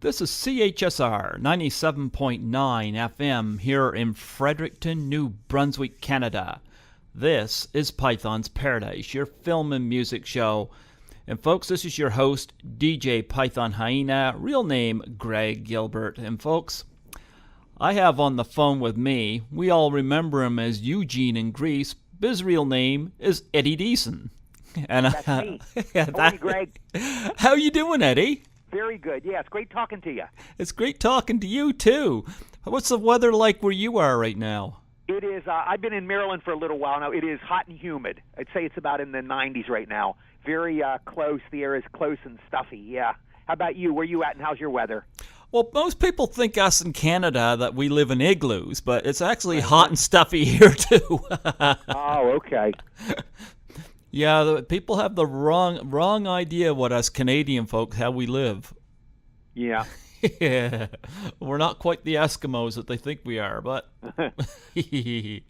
This is CHSR 97.9 FM here in Fredericton, New Brunswick, Canada. This is Python's Paradise, your film and music show. And folks, this is your host, DJ Python Hyena, real name Greg Gilbert. And folks, I have on the phone with me, we all remember him as Eugene in Greece, but his real name is Eddie Deezen. And that's me. Morning, Greg. How you doing, Eddie? Very good. Yeah, it's great talking to you. It's great talking to you, too. What's the weather like where you are right now? It is. I've been in Maryland for a little while now. It is hot and humid. I'd say it's about in the 90s right now. Very close. The air is close and stuffy, yeah. How about you? Where you at, and how's your weather? Well, most people think us in Canada that we live in igloos, but it's actually hot and stuffy here, too. Oh, okay. Yeah, people have the wrong idea what us Canadian folk, how we live. Yeah. Yeah. We're not quite the Eskimos that they think we are, but... You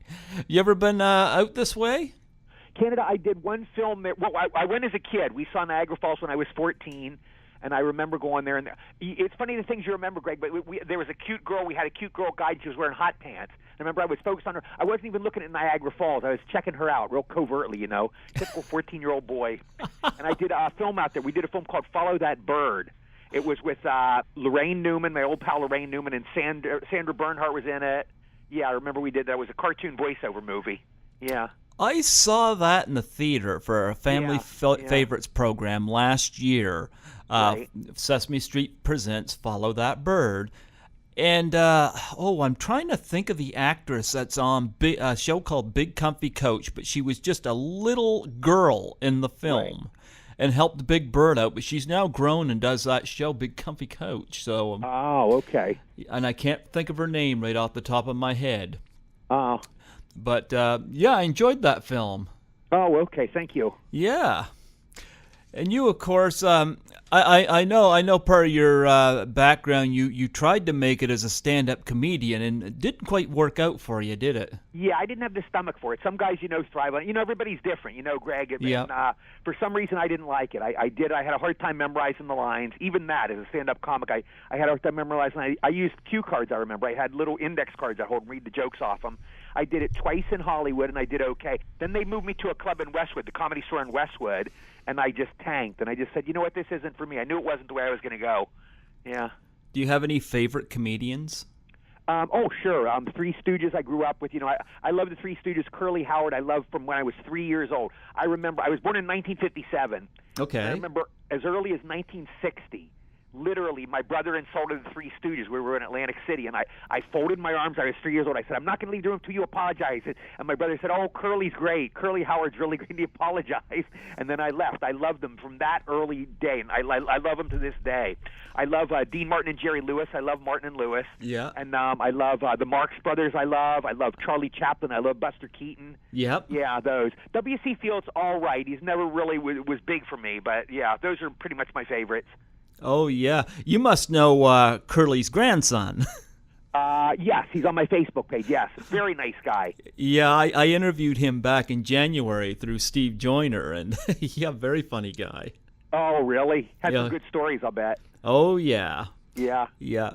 ever been out this way? Canada, I did one film there. Well, I went as a kid. We saw Niagara Falls when I was 14, and I remember going there. And it's funny the things you remember, Greg, but there was a cute girl. We had a cute girl guide. She was wearing hot pants. I remember I was focused on her. I wasn't even looking at Niagara Falls. I was checking her out real covertly, you know, typical 14-year-old boy. And I did a film out there. We did a film called Follow That Bird. It was with Lorraine Newman, my old pal Lorraine Newman, and Sandra Bernhardt was in it. Yeah, I remember we did that. It was a cartoon voiceover movie. Yeah. I saw that in the theater for a family favorites program last year. Right. Sesame Street presents Follow That Bird. And, I'm trying to think of the actress that's on a show called Big Comfy Coach, but she was just a little girl in the film and helped Big Bird out, but she's now grown and does that show, Big Comfy Coach. So, oh, okay. And I can't think of her name right off the top of my head. Oh. But, I enjoyed that film. Oh, okay. Thank you. Yeah. And you, of course, I know part of your background, you tried to make it as a stand-up comedian, and it didn't quite work out for you, did it? Yeah, I didn't have the stomach for it. Some guys, thrive on it. Everybody's different, Greg. And, for some reason, I didn't like it. I had a hard time memorizing the lines. Even that, as a stand-up comic, I had a hard time memorizing. I used cue cards, I remember. I had little index cards I hold and read the jokes off them. I did it twice in Hollywood, and I did okay. Then they moved me to a club in Westwood, the Comedy Store in Westwood, and I just tanked. And I just said, you know what, this isn't for me. I knew it wasn't the way I was going to go. Yeah. Do you have any favorite comedians? Oh, sure. Three Stooges I grew up with. I love the Three Stooges. Curly Howard I loved from when I was 3 years old. I remember I was born in 1957. Okay. I remember as early as 1960. Literally, my brother insulted the Three Stooges. We were in Atlantic City, and I folded my arms. I was 3 years old. I said, I'm not going to leave the room until you apologize. And my brother said, oh, Curly's great. Curly Howard's really going to apologize. And then I left. I loved them from that early day, and I love them to this day. I love Dean Martin and Jerry Lewis. I love Martin and Lewis. Yeah. And I love the Marx Brothers. I love Charlie Chaplin. I love Buster Keaton. Yep. Yeah, those. W.C. Fields, all right. He's never really was big for me, but, yeah, those are pretty much my favorites. Oh, yeah. You must know Curly's grandson. Yes, he's on my Facebook page, yes. Very nice guy. Yeah, I interviewed him back in January through Steve Joyner, and very funny guy. Oh, really? Had some good stories, I'll bet. Oh, yeah. Yeah. Yeah.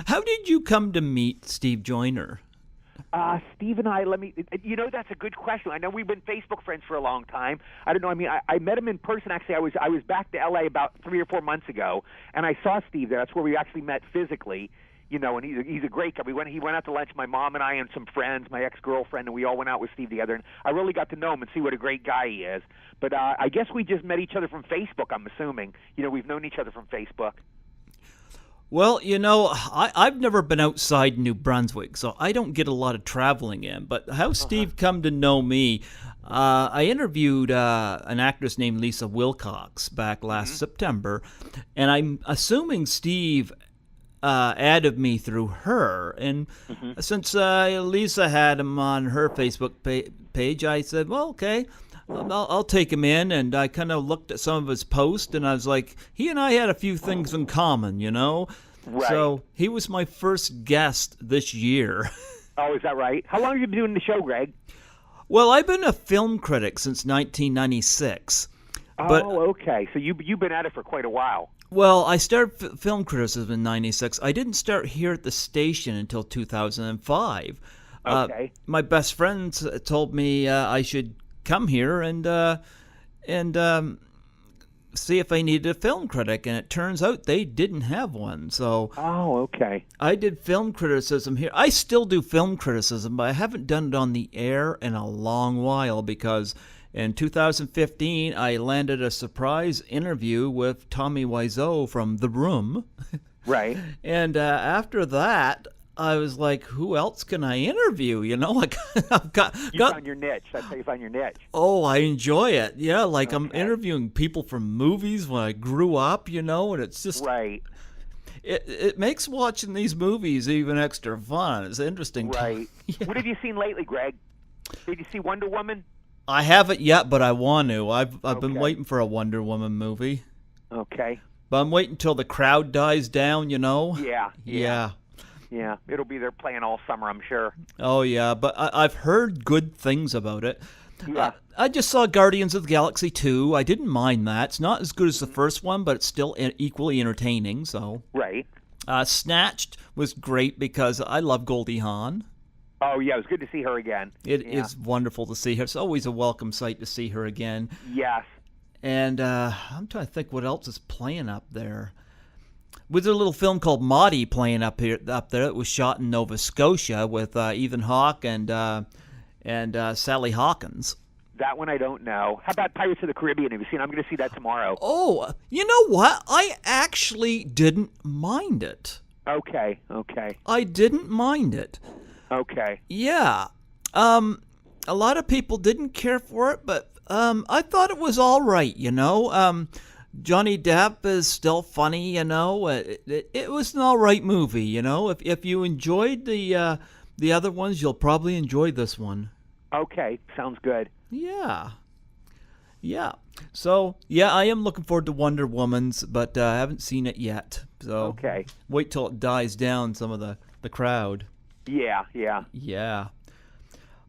How did you come to meet Steve Joyner? Steve and I, that's a good question. I know we've been Facebook friends for a long time. I don't know. I mean, I met him in person. Actually, I was back to L.A. about 3 or 4 months ago, and I saw Steve there. That's where we actually met physically, and he's a great guy. He went out to lunch, my mom and I and some friends, my ex-girlfriend, and we all went out with Steve together, and I really got to know him and see what a great guy he is. But I guess we just met each other from Facebook, I'm assuming. We've known each other from Facebook. Well, I've never been outside New Brunswick, so I don't get a lot of traveling in. But how Steve come to know me, I interviewed an actress named Lisa Wilcox back last September, and I'm assuming Steve added me through her. And since Lisa had him on her Facebook page, I said, well, okay. I'll take him in, and I kind of looked at some of his posts, and I was like, he and I had a few things in common, Right. So he was my first guest this year. Oh, is that right? How long have you been doing the show, Greg? Well, I've been a film critic since 1996. Oh, okay. So you've been at it for quite a while. Well, I started film criticism in '96. I didn't start here at the station until 2005. Okay. My best friends told me I should come here and see if I needed a film critic, and it turns out they didn't have one. So Oh, okay. I did film criticism here. I still do film criticism, but I haven't done it on the air in a long while because in 2015 I landed a surprise interview with Tommy Wiseau from The Room. Right. And after that, I was like, who else can I interview? You know, like I've got. You found your niche. That's how you found your niche. Oh, I enjoy it. Yeah, like I'm Okay. interviewing people from movies when I grew up, you know, and it's just Right. it makes watching these movies even extra fun. It's interesting. Right. Yeah. What have you seen lately, Greg? Did you see Wonder Woman? I haven't yet, but I want to. I've been Okay. waiting for a Wonder Woman movie, Okay. but I'm waiting till the crowd dies down. You know. Yeah. Yeah. Yeah. It'll be there playing all summer, I'm sure. Oh yeah, but I've heard good things about it. Yeah. I just saw Guardians of the Galaxy 2. I didn't mind that. It's not as good as the first one, but it's still equally entertaining. So, Right. Snatched was great because I love Goldie Hawn. Oh, yeah. It was good to see her again. It Yeah. is wonderful to see her. It's always a welcome sight to see her again. Yes. And I'm trying to think what else is playing up there. Was there a little film called Maudie playing up there? It was shot in Nova Scotia with Ethan Hawke and Sally Hawkins. That one I don't know. How about Pirates of the Caribbean? Have you seen? I'm going to see that tomorrow. Oh, you know what? I actually didn't mind it. Okay. Okay. I didn't mind it. Okay. Yeah. A lot of people didn't care for it, but I thought it was all right, you know. Johnny Depp is still funny, you know. It was an all right movie, you know. If you enjoyed the other ones, you'll probably enjoy this one. Okay. Sounds good. Yeah. Yeah. So, yeah, I am looking forward to Wonder Woman's, but I haven't seen it yet. So Okay. wait till it dies down some of the crowd. Yeah. Yeah. Yeah.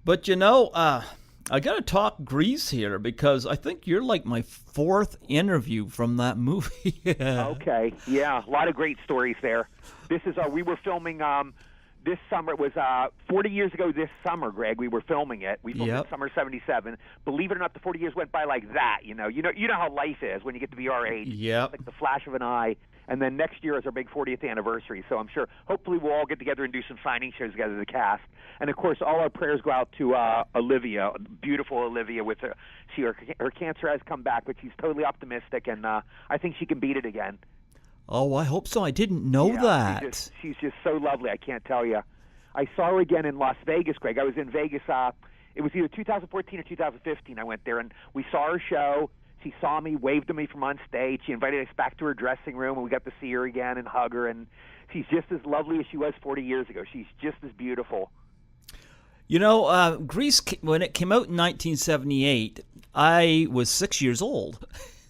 But, you know, I got to talk Grease here because I think you're like my fourth interview from that movie. Okay. Yeah. A lot of great stories there. This is we were filming this summer. It was 40 years ago this summer, Greg. We were filming it. We filmed it Yep. in summer '77. Believe it or not, the 40 years went by like that. You know how life is when you get to be our age. Yep. Like the flash of an eye. And then next year is our big 40th anniversary. So I'm sure, hopefully, we'll all get together and do some signing shows together as a cast. And of course, all our prayers go out to Olivia, beautiful Olivia. With her cancer has come back, but she's totally optimistic, and I think she can beat it again. Oh, I hope so. I didn't know Yeah, that. She's just so lovely. I can't tell you. I saw her again in Las Vegas, Greg. I was in Vegas. It was either 2014 or 2015. I went there, and we saw her show. She saw me, waved to me from on stage. She invited us back to her dressing room, and we got to see her again and hug her. And she's just as lovely as she was 40 years ago. She's just as beautiful. You know, Grease, when it came out in 1978, I was 6 years old.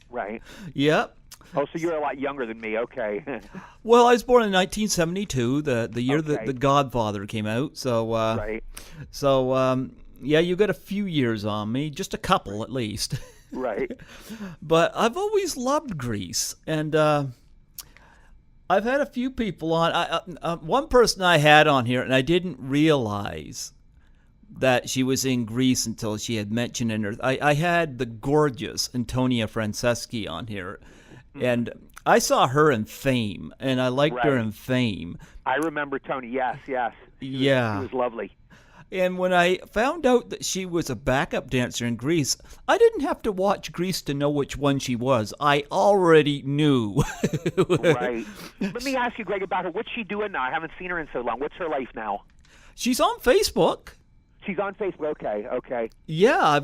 Right. Yep. Oh, so you're a lot younger than me. Okay. Well, I was born in 1972, the year that Okay. The Godfather came out. So, Right. so yeah, you got a few years on me, just a couple at least. Right. But I've always loved Grease, and I've had a few people on. One person I had on here, and I didn't realize that she was in Grease until she had mentioned in her. I had the gorgeous Antonia Franceschi on here, and I saw her in Fame, and I liked her Right. in Fame. I remember Tony. Yes, yes. Yeah. She was lovely. And when I found out that she was a backup dancer in Grease, I didn't have to watch Grease to know which one she was. I already knew. Right. Let me ask you, Greg, about her. What's she doing now? I haven't seen her in so long. What's her life now? She's on Facebook. She's on Facebook. Okay, okay. Yeah,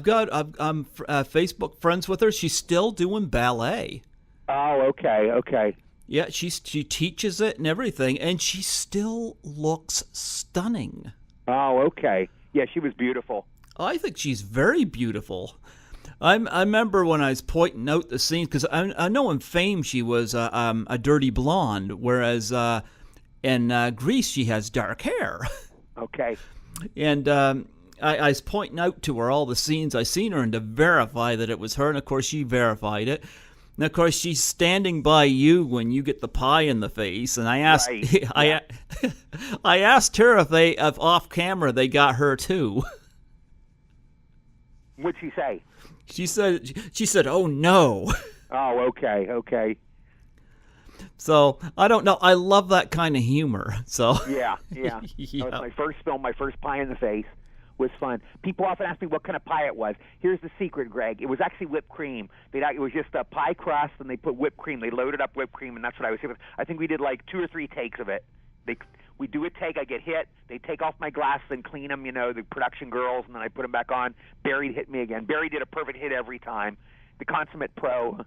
I'm Facebook friends with her. She's still doing ballet. Oh, okay, okay. Yeah, she teaches it and everything, and she still looks stunning. Oh, okay. Yeah, she was beautiful. I think she's very beautiful. I remember when I was pointing out the scenes, because I know in Fame she was a dirty blonde, whereas in Grease she has dark hair. Okay. And I was pointing out to her all the scenes I seen her in to verify that it was her, and of course she verified it. And of course, she's standing by you when you get the pie in the face. And I asked, Right. I asked her if off camera they got her too. What'd she say? She said, "Oh no." Oh, okay. So I don't know. I love that kind of humor. So Yeah. Yeah. That was my first film. My first pie in the face was fun. People often ask me what kind of pie it was. Here's the secret, Greg. It was actually whipped cream. It was just a pie crust, and they put whipped cream. They loaded up whipped cream, and that's what I was doing. I think we did like 2 or 3 takes of it. We do a take. I get hit. They take off my glasses and clean them. The production girls, and then I put them back on. Barry hit me again. Barry did a perfect hit every time. The consummate pro.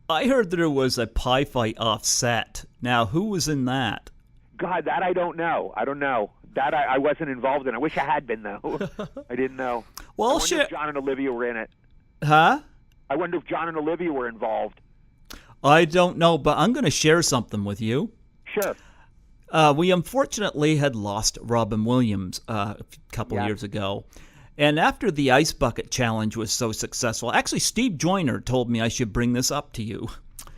I heard there was a pie fight off set. Now, who was in that? God, that I don't know. That I wasn't involved in. I wish I had been, though. I didn't know. Well, I wonder if John and Olivia were in it. Huh? I wonder if John and Olivia were involved. I don't know, but I'm going to share something with you. Sure. We unfortunately had lost Robin Williams a couple years ago. And after the Ice Bucket Challenge was so successful, actually Steve Joyner told me I should bring this up to you.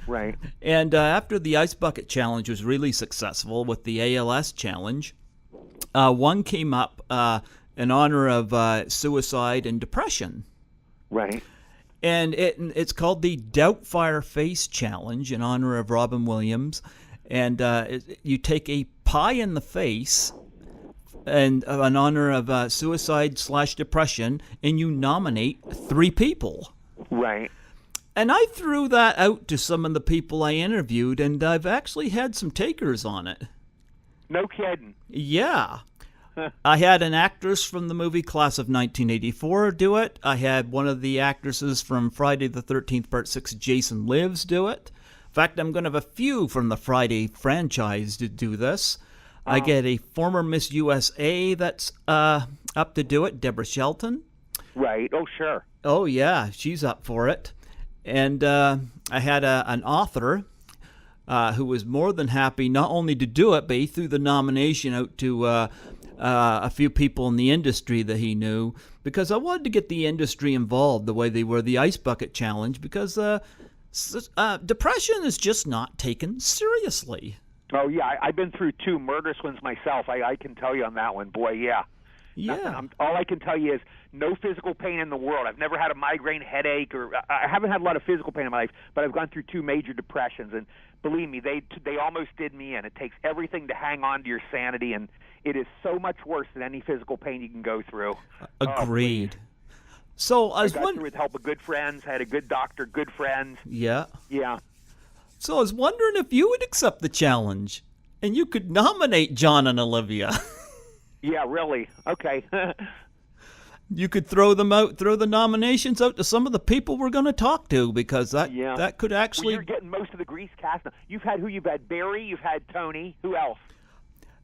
Right. And after the Ice Bucket Challenge was really successful with the ALS Challenge, one came up in honor of suicide and depression. Right. And it's called the Doubtfire Face Challenge in honor of Robin Williams. And you take a pie in the face and in honor of suicide/depression, and you nominate 3 people. Right. And I threw that out to some of the people I interviewed, and I've actually had some takers on it. No kidding. Yeah. I had an actress from the movie Class of 1984 do it. I had one of the actresses from Friday the 13th Part 6, Jason Lives, do it. In fact, I'm going to have a few from the Friday franchise to do this. I get a former Miss USA that's up to do it, Deborah Shelton. Right. Oh, sure. Oh, yeah, she's up for it. And I had an author who was more than happy not only to do it, but he threw the nomination out to a few people in the industry that he knew, because I wanted to get the industry involved the way they were the Ice Bucket Challenge, because depression is just not taken seriously. Oh, yeah. I've been through 2 murderous ones myself. I can tell you on that one. Boy, yeah. Yeah. All I can tell you is no physical pain in the world. I've never had a migraine headache, or I haven't had a lot of physical pain in my life, but I've gone through 2 major depressions, and believe me, they almost did me in. It takes everything to hang on to your sanity, and it is so much worse than any physical pain you can go through. Agreed. So I got through with help of good friends, had a good doctor, good friends. Yeah. Yeah. So I was wondering if you would accept the challenge, and you could nominate John and Olivia. Yeah, really. Okay. You could throw the nominations out to some of the people we're going to talk to, because that could actually... Well, you're getting most of the Grease cast now. You've had Barry, you've had Tony. Who else?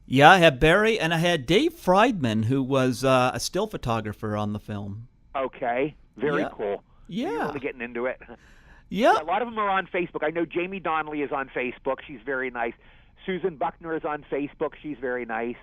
Yeah, I had Barry, and I had Dave Friedman, who was a still photographer on the film. Okay. Very cool. Yeah. You're really getting into it. Yeah. A lot of them are on Facebook. I know Jamie Donnelly is on Facebook. She's very nice. Susan Buckner is on Facebook. She's very nice.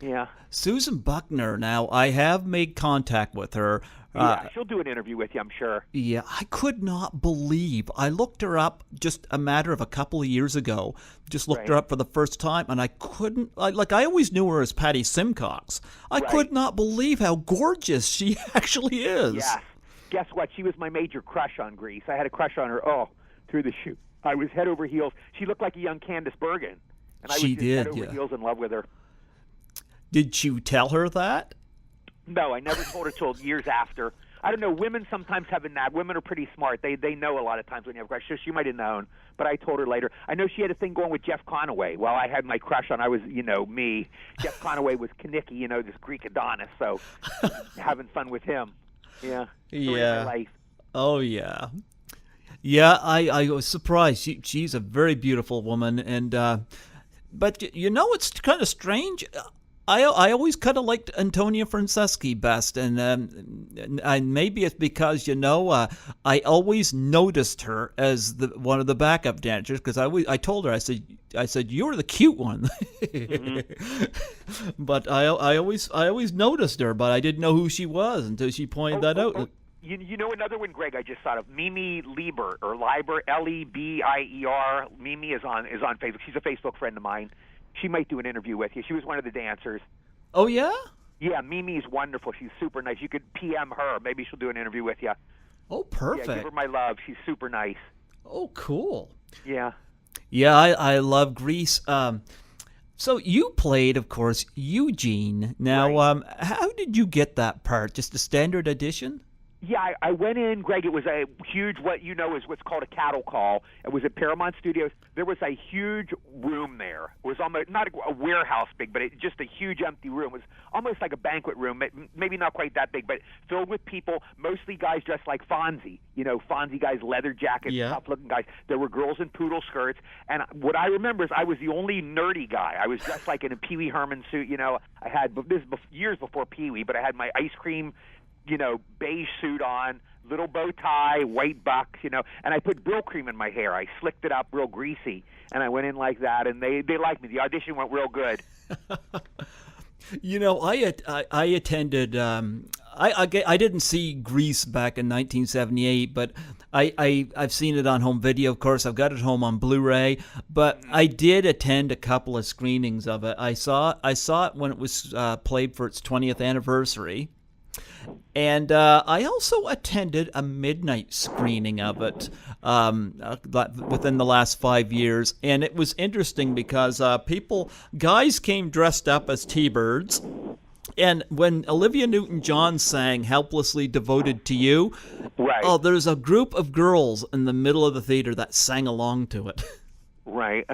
Yeah. Susan Buckner, now, I have made contact with her. Yeah, she'll do an interview with you, I'm sure. Yeah, I could not believe. I looked her up just a matter of a couple of years ago. Just looked her up for the first time, and I couldn't... I always knew her as Patty Simcox. I could not believe how gorgeous she actually is. Yeah. Guess what? She was my major crush on Grease. I had a crush on her, through the shoot. I was head over heels. She looked like a young Candace Bergen. And I was just head over heels in love with her. Did you tell her that? No, I never told her till years after. I don't know. Women sometimes have a knack. Women are pretty smart. They know a lot of times when you have a crush. So she might have known, but I told her later. I know she had a thing going with Jeff Conaway. While I had my crush on, I was, me. Jeff Conaway was Kaniki, this Greek Adonis. So having fun with him. Yeah. Yeah. Life. Oh, yeah. Yeah, I was surprised. She's a very beautiful woman, and but it's kind of strange. I always kind of liked Antonia Franceschi best, and maybe it's because I always noticed her as one of the backup dancers, because I told her, I said you're the cute one, but I always noticed her, but I didn't know who she was until she pointed that out. You know another one, Greg, I just thought of, Mimi Lieber, or Lieber, Lebeier. Mimi is on Facebook. She's a Facebook friend of mine. She might do an interview with you. She was one of the dancers. Oh, yeah? Yeah, Mimi's wonderful. She's super nice. You could PM her. Maybe she'll do an interview with you. Oh, perfect. Yeah, give her my love. She's super nice. Oh, cool. Yeah. Yeah, I love Grease. So you played, of course, Eugene. Now, Right. How did you get that part? Just a standard audition? Yeah, I went in, Greg. It was a huge, what you know is what's called a cattle call. It was at Paramount Studios. There was a huge room there. It was almost not a warehouse big, but just a huge empty room. It was almost like a banquet room, maybe not quite that big, but filled with people, mostly guys dressed like Fonzie. You know, Fonzie guys, leather jackets, tough-looking guys. There were girls in poodle skirts. And what I remember is I was the only nerdy guy. I was dressed like in a Pee Wee Herman suit. You know, I had, this is years before Pee Wee, but I had my ice cream, beige suit on, little bow tie, white bucks, and I put Brill cream in my hair. I slicked it up real greasy, and I went in like that, and they liked me. The audition went real good. I attended. I didn't see Grease back in 1978, but I've seen it on home video. Of course, I've got it home on Blu-ray. But I did attend a couple of screenings of it. I saw it when it was played for its 20th anniversary. And I also attended a midnight screening of it within the last 5 years. And it was interesting because guys came dressed up as T-Birds. And when Olivia Newton-John sang Helplessly Devoted to You, right. There's a group of girls in the middle of the theater that sang along to it. Right.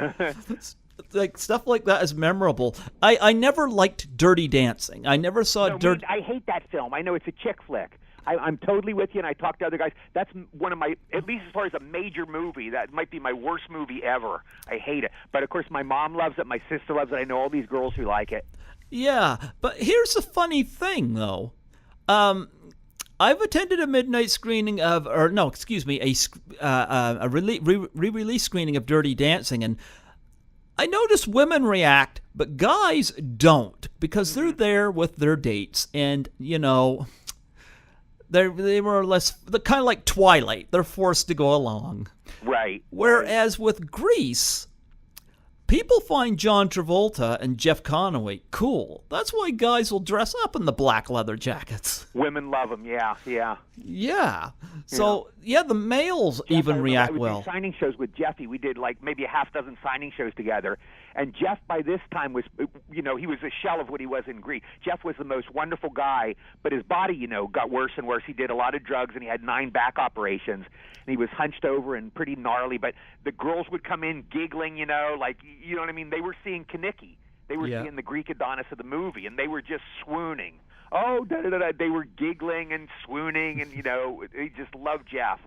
Like stuff like that is memorable. I never liked Dirty Dancing. I never saw Dirty. I hate that film. I know it's a chick flick. I'm totally with you, and I talked to other guys. That's one of my, at least as far as a major movie, that might be my worst movie ever. I hate it. But, of course, my mom loves it. My sister loves it. I know all these girls who like it. Yeah, but here's the funny thing, though. I've attended a midnight screening of, a re-release screening of Dirty Dancing, and I notice women react, but guys don't, because they're there with their dates, and they more or less, they're kind of like Twilight. They're forced to go along. Right. Whereas with Grease, people find John Travolta and Jeff Conaway cool. That's why guys will dress up in the black leather jackets. Women love them, yeah. Yeah. So, the males even react well. I would do signing shows with Jeffy. We did like maybe a half dozen signing shows together. And Jeff, by this time, was, he was a shell of what he was in Grease. Jeff was the most wonderful guy, but his body, got worse and worse. He did a lot of drugs, and he had 9 back operations. And he was hunched over and pretty gnarly. But the girls would come in giggling, like, you know what I mean? They were seeing Kaniki. They were seeing the Greek Adonis of the movie, and they were just swooning. Oh, da-da-da-da. They were giggling and swooning, and, they just loved Jeff.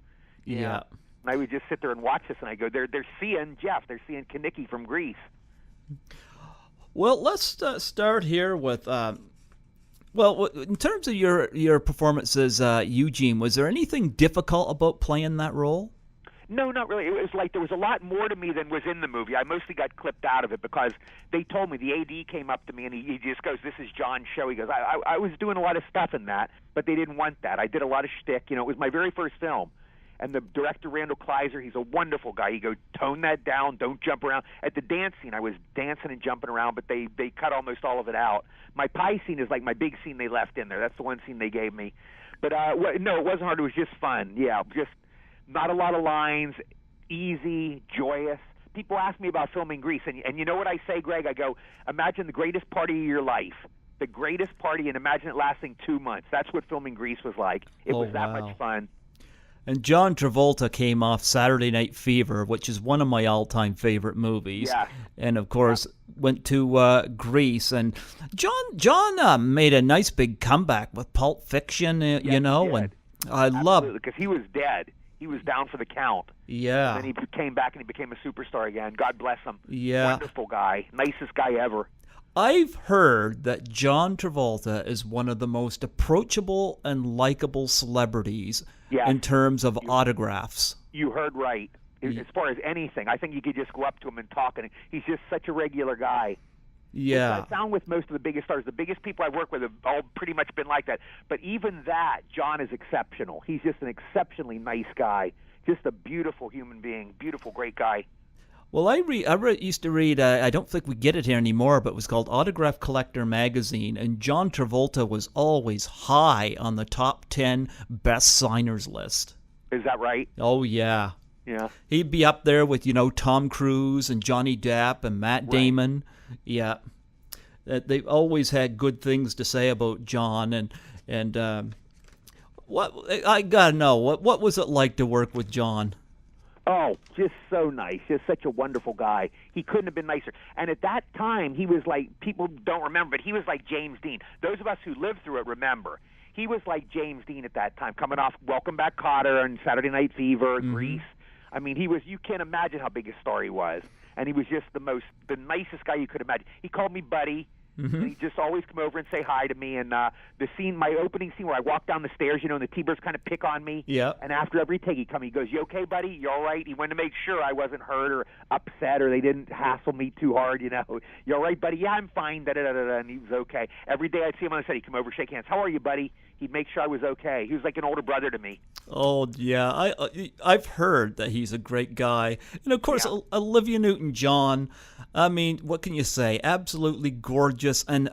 Yeah. And I would just sit there and watch this, and I go, they're seeing Jeff. They're seeing Kaniki from Grease. Well, let's start here with, in terms of your performance as Eugene, was there anything difficult about playing that role? No, not really. It was like there was a lot more to me than was in the movie. I mostly got clipped out of it because they told me, the AD came up to me and he just goes, "This is John's show." He goes, I was doing a lot of stuff in that, but they didn't want that. I did a lot of shtick. It was my very first film. And the director, Randall Kleiser, he's a wonderful guy. He goes, "Tone that down. Don't jump around." At the dance scene, I was dancing and jumping around, but they cut almost all of it out. My pie scene is like my big scene they left in there. That's the one scene they gave me. But no, it wasn't hard. It was just fun. Yeah, just not a lot of lines, easy, joyous. People ask me about filming Grease, and you know what I say, Greg? I go, imagine the greatest party of your life. The greatest party, and imagine it lasting 2 months. That's what filming Grease was like. It was that much fun. And John Travolta came off Saturday Night Fever, which is one of my all-time favorite movies. Yeah. And, of course, went to Grease. And John made a nice big comeback with Pulp Fiction, And I love it. Because he was dead. He was down for the count. Yeah. And then he came back and he became a superstar again. God bless him. Yeah. Wonderful guy. Nicest guy ever. I've heard that John Travolta is one of the most approachable and likable celebrities in terms of autographs. You heard right. As far as anything, I think you could just go up to him and talk, and he's just such a regular guy. Yeah. I found with most of the biggest stars, the biggest people I've worked with have all pretty much been like that. But even that, John is exceptional. He's just an exceptionally nice guy, just a beautiful human being, beautiful, great guy. Well, used to read, I don't think we get it here anymore, but it was called Autograph Collector Magazine, and John Travolta was always high on the top 10 best signers list. Is that right? Oh, yeah. Yeah. He'd be up there with, Tom Cruise and Johnny Depp and Matt Damon. Yeah. They've always had good things to say about John. And what I got to know, what was it like to work with John? Oh, just so nice. Just such a wonderful guy. He couldn't have been nicer. And at that time, he was like, people don't remember, but he was like James Dean. Those of us who lived through it remember. He was like James Dean at that time, coming off Welcome Back, Kotter and Saturday Night Fever, Grease. I mean, you can't imagine how big a star he was. And he was just the nicest guy you could imagine. He called me buddy. And he'd just always come over and say hi to me. And my opening scene where I walk down the stairs, and the T-Birds kind of pick on me. Yeah. And after every take, he'd come. He goes, "You okay, buddy? You all right?" He wanted to make sure I wasn't hurt or upset or they didn't hassle me too hard. "You all right, buddy?" "Yeah, I'm fine." Da da da da. And he was okay. Every day I'd see him on the set, he'd come over, shake hands. "How are you, buddy?" He'd make sure I was okay. He was like an older brother to me. Oh yeah, I've heard that he's a great guy, and of course Olivia Newton-John. I mean, what can you say? Absolutely gorgeous, and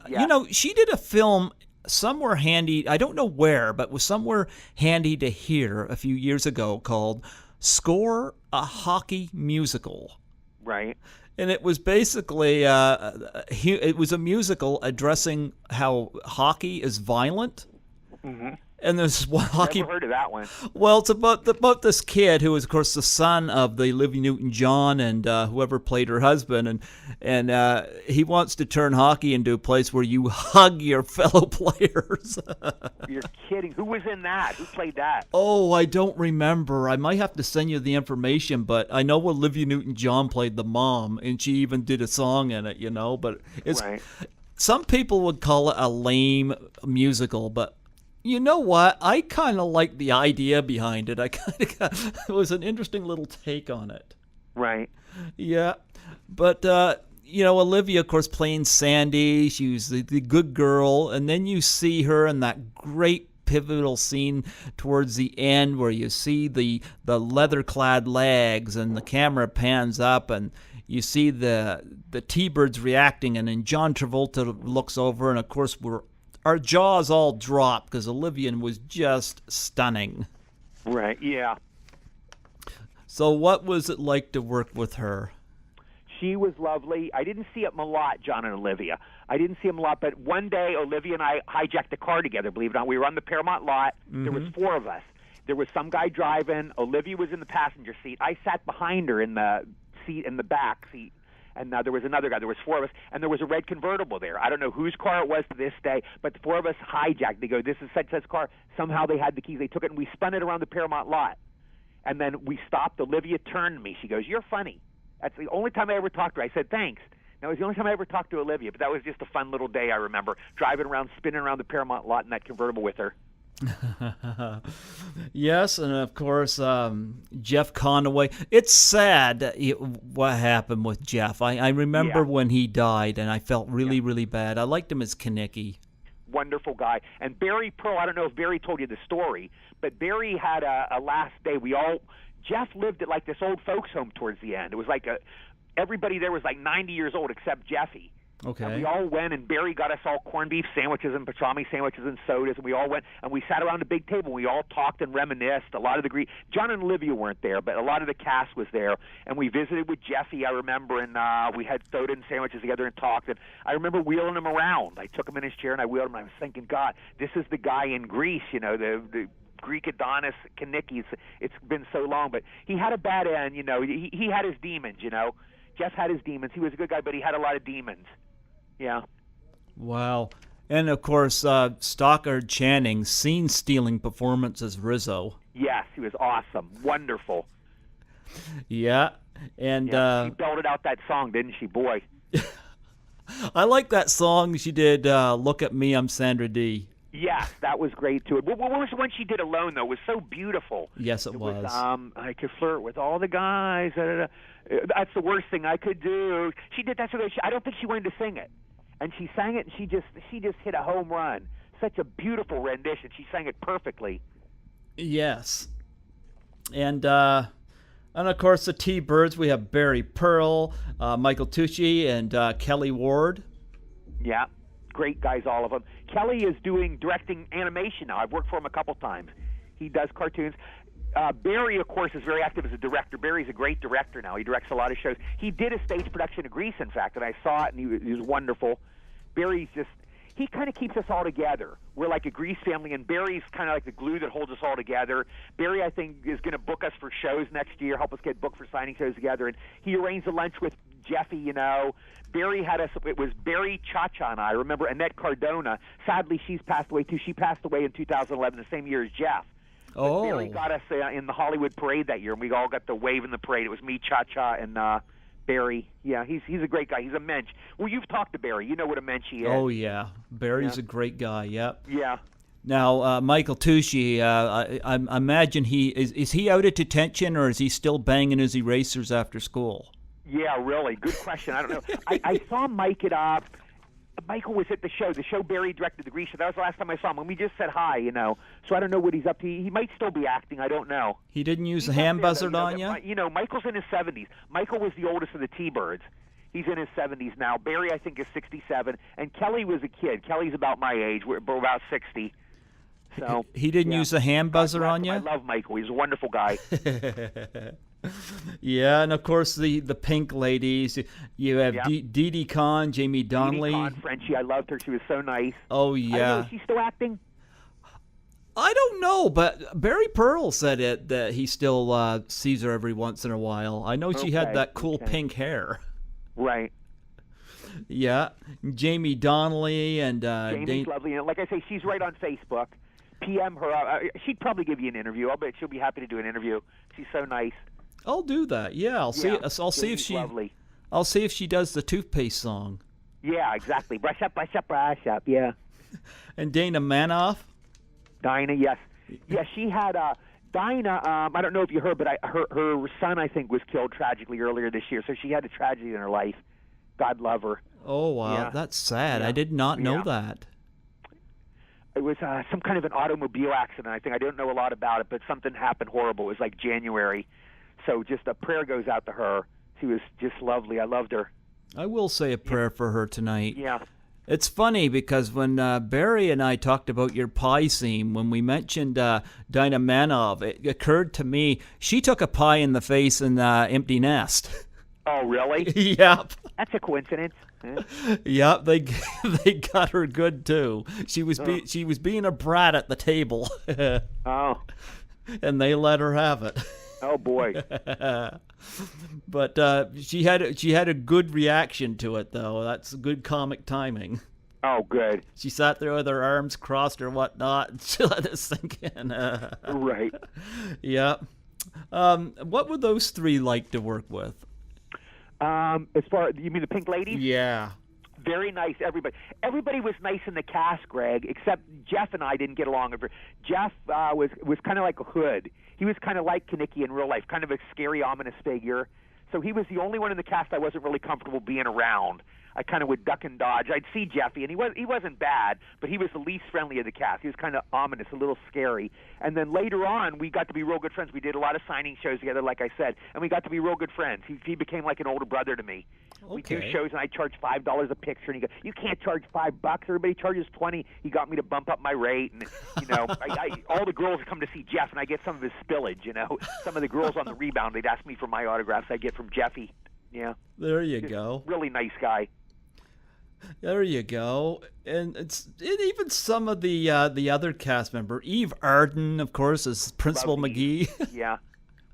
she did a film somewhere handy. I don't know where, but was somewhere handy to hear a few years ago called "Score a Hockey Musical." Right. And it was basically it was a musical addressing how hockey is violent. Mm-hmm. And there's one hockey. Never heard of that one. Well, it's about this kid who is, of course, the son of the Olivia Newton-John and whoever played her husband, and he wants to turn hockey into a place where you hug your fellow players. You're kidding. Who was in that? Who played that? Oh, I don't remember. I might have to send you the information, but I know Olivia Newton-John played the mom, and she even did a song in it, But it's right. Some people would call it a lame musical, but you know what? I kind of like the idea behind it. It was an interesting little take on it. Right. Yeah. But, Olivia, of course, playing Sandy. She was the good girl. And then you see her in that great pivotal scene towards the end where you see the leather-clad legs and the camera pans up and you see the T-Birds reacting. And then John Travolta looks over and, of course, our jaws all dropped because Olivia was just stunning. Right, yeah. So what was it like to work with her? She was lovely. I didn't see them a lot, John and Olivia. I didn't see them a lot, but one day Olivia and I hijacked a car together, believe it or not. We were on the Paramount lot. Mm-hmm. There was 4 of us. There was some guy driving. Olivia was in the passenger seat. I sat behind her in the seat, in the back seat. And there was another guy. There was 4 of us, and there was a red convertible there. I don't know whose car it was to this day, but the 4 of us hijacked. They go, "This is such car." Somehow they had the keys. They took it, and we spun it around the Paramount lot. And then we stopped. Olivia turned to me. She goes, "You're funny." That's the only time I ever talked to her. I said, "Thanks." That was the only time I ever talked to Olivia, but that was just a fun little day I remember, driving around, spinning around the Paramount lot in that convertible with her. Yes, and of course, Jeff Conaway. It's sad what happened with Jeff. I remember when he died, and I felt really, really bad. I liked him as Kinnicky. Wonderful guy. And Barry Pearl, I don't know if Barry told you the story, but Barry had a last day. Jeff lived at like this old folks home towards the end. It was like everybody there was like 90 years old except Jeffy. Okay. And we all went, and Barry got us all corned beef sandwiches and pastrami sandwiches and sodas, and we all went, and we sat around a big table. We all talked and reminisced. A lot of John and Olivia weren't there, but a lot of the cast was there, and we visited with Jeffy, I remember, and we had soda and sandwiches together and talked, and I remember wheeling him around. I took him in his chair, and I wheeled him, and I was thinking, God, this is the guy in Greece, the Greek Adonis Kinnicky. It's been so long, but he had a bad end, he had his demons, Jeff had his demons. He was a good guy, but he had a lot of demons. Yeah. Wow. And, of course, Stockard Channing, scene-stealing performance as Rizzo. Yes, he was awesome. Wonderful. Yeah. And she belted out that song, didn't she? Boy. I like that song she did, Look at Me, I'm Sandra Dee. Yes, that was great, too. What was the one she did alone, though? It was so beautiful. Yes, it was. I could flirt with all the guys. That's the worst thing I could do. She did that so that I don't think she wanted to sing it. and she sang it, and she just hit a home run. Such a beautiful rendition. She sang it perfectly. Yes. And of course, the T-Birds, we have Barry Pearl, Michael Tucci, and Kelly Ward. Yeah, great guys, all of them. Kelly is directing animation now. I've worked for him a couple times. He does cartoons. Barry, of course, is very active as a director. Barry's a great director now. He directs a lot of shows. He did a stage production of Grease, in fact, and I saw it, and he was wonderful. Barry's he kind of keeps us all together. We're like a Grease family, and Barry's kind of like the glue that holds us all together. Barry, I think, is going to book us for shows next year, help us get booked for signing shows together, and he arranged a lunch with Jeffy, you know. Barry had us, it was Barry, Cha-Cha, and I remember Annette Cardona. Sadly, she's passed away, too. She passed away in 2011, the same year as Jeff. But Barry got us in the Hollywood parade that year, and we all got to wave in the parade. It was me, Cha-Cha, and Barry. Yeah, he's a great guy. He's a mensch. Well, you've talked to Barry. You know what a mensch he is. Oh, yeah. Barry's a great guy, yep. Yeah. Now, Michael Tucci, I imagine is he out of detention, or is he still banging his erasers after school? Yeah, really. Good question. I don't know. I saw Mike at Michael was at the show Barry directed the Grease show. That was the last time I saw him, and we just said hi, you know. So I don't know what he's up to. He might still be acting. I don't know. He didn't use the hand buzzard on you? You know, Michael's in his 70s. Michael was the oldest of the T-Birds. He's in his 70s now. Barry, I think, is 67. And Kelly was a kid. Kelly's about my age. We're about 60. So he didn't use the hand buzzer on you? I love Michael. He's a wonderful guy. Yeah, and of course the Pink ladies. You have Dee Dee Conn, Jamie Donnelly. Dee Dee Conn, Frenchie. I loved her. She was so nice. Oh, yeah. I don't know, is she still acting? I don't know, but Barry Pearl said that he still sees her every once in a while. I know she had that cool pink hair. Right. Yeah. Jamie Donnelly and Jamie's lovely. And like I say, she's right on Facebook. PM her. She'd probably give you an interview. I'll bet she'll be happy to do an interview. She's so nice. I'll do that. Yeah, I'll see. I'll see if she. Lovely. I'll see if she does the toothpaste song. Yeah, exactly. Brush up, brush up, brush up. Yeah. And Dana Manoff. Dinah, yes, she had Dinah. I don't know if you heard, but her son, I think, was killed tragically earlier this year. So she had a tragedy in her life. God love her. Oh wow, that's sad. Yeah. I did not know that. It was some kind of an automobile accident. I think I don't know a lot about it, but something happened horrible. It was like January. So just a prayer goes out to her. She was just lovely. I loved her. I will say a prayer for her tonight. Yeah. It's funny because when Barry and I talked about your pie scene, when we mentioned Dinah Manoff, it occurred to me she took a pie in the face in Empty Nest. Oh, really? Yep. That's a coincidence. Yep, they got her good too. She was being a brat at the table. Oh. And they let her have it. Oh boy. But she had a good reaction to it though. That's good comic timing. Oh, good. She sat there with her arms crossed or whatnot. She let us sink in. Right. Yeah. What would those three like to work with? As far you mean the Pink Ladies? Yeah. Very nice. Everybody was nice in the cast, Greg, except Jeff and I didn't get along. Jeff was kind of like a hood. He was kind of like Kaneki in real life, kind of a scary, ominous figure. So he was the only one in the cast I wasn't really comfortable being around. I kind of would duck and dodge. I'd see Jeffy, and he wasn't bad, but he was the least friendly of the cast. He was kind of ominous, a little scary. And then later on, we got to be real good friends. We did a lot of signing shows together, like I said, and we got to be real good friends. He became like an older brother to me. Okay. We do shows, and I charge $5 a picture, and he goes, "You can't charge $5. Everybody charges $20." He got me to bump up my rate, and all the girls come to see Jeff, and I get some of his spillage. Some of the girls on the rebound, they'd ask me for my autographs. I get from Jeffy. Yeah. There you go. Really nice guy. There you go. And even some of the other cast member, Eve Arden, of course, is Principal McGee. Yeah,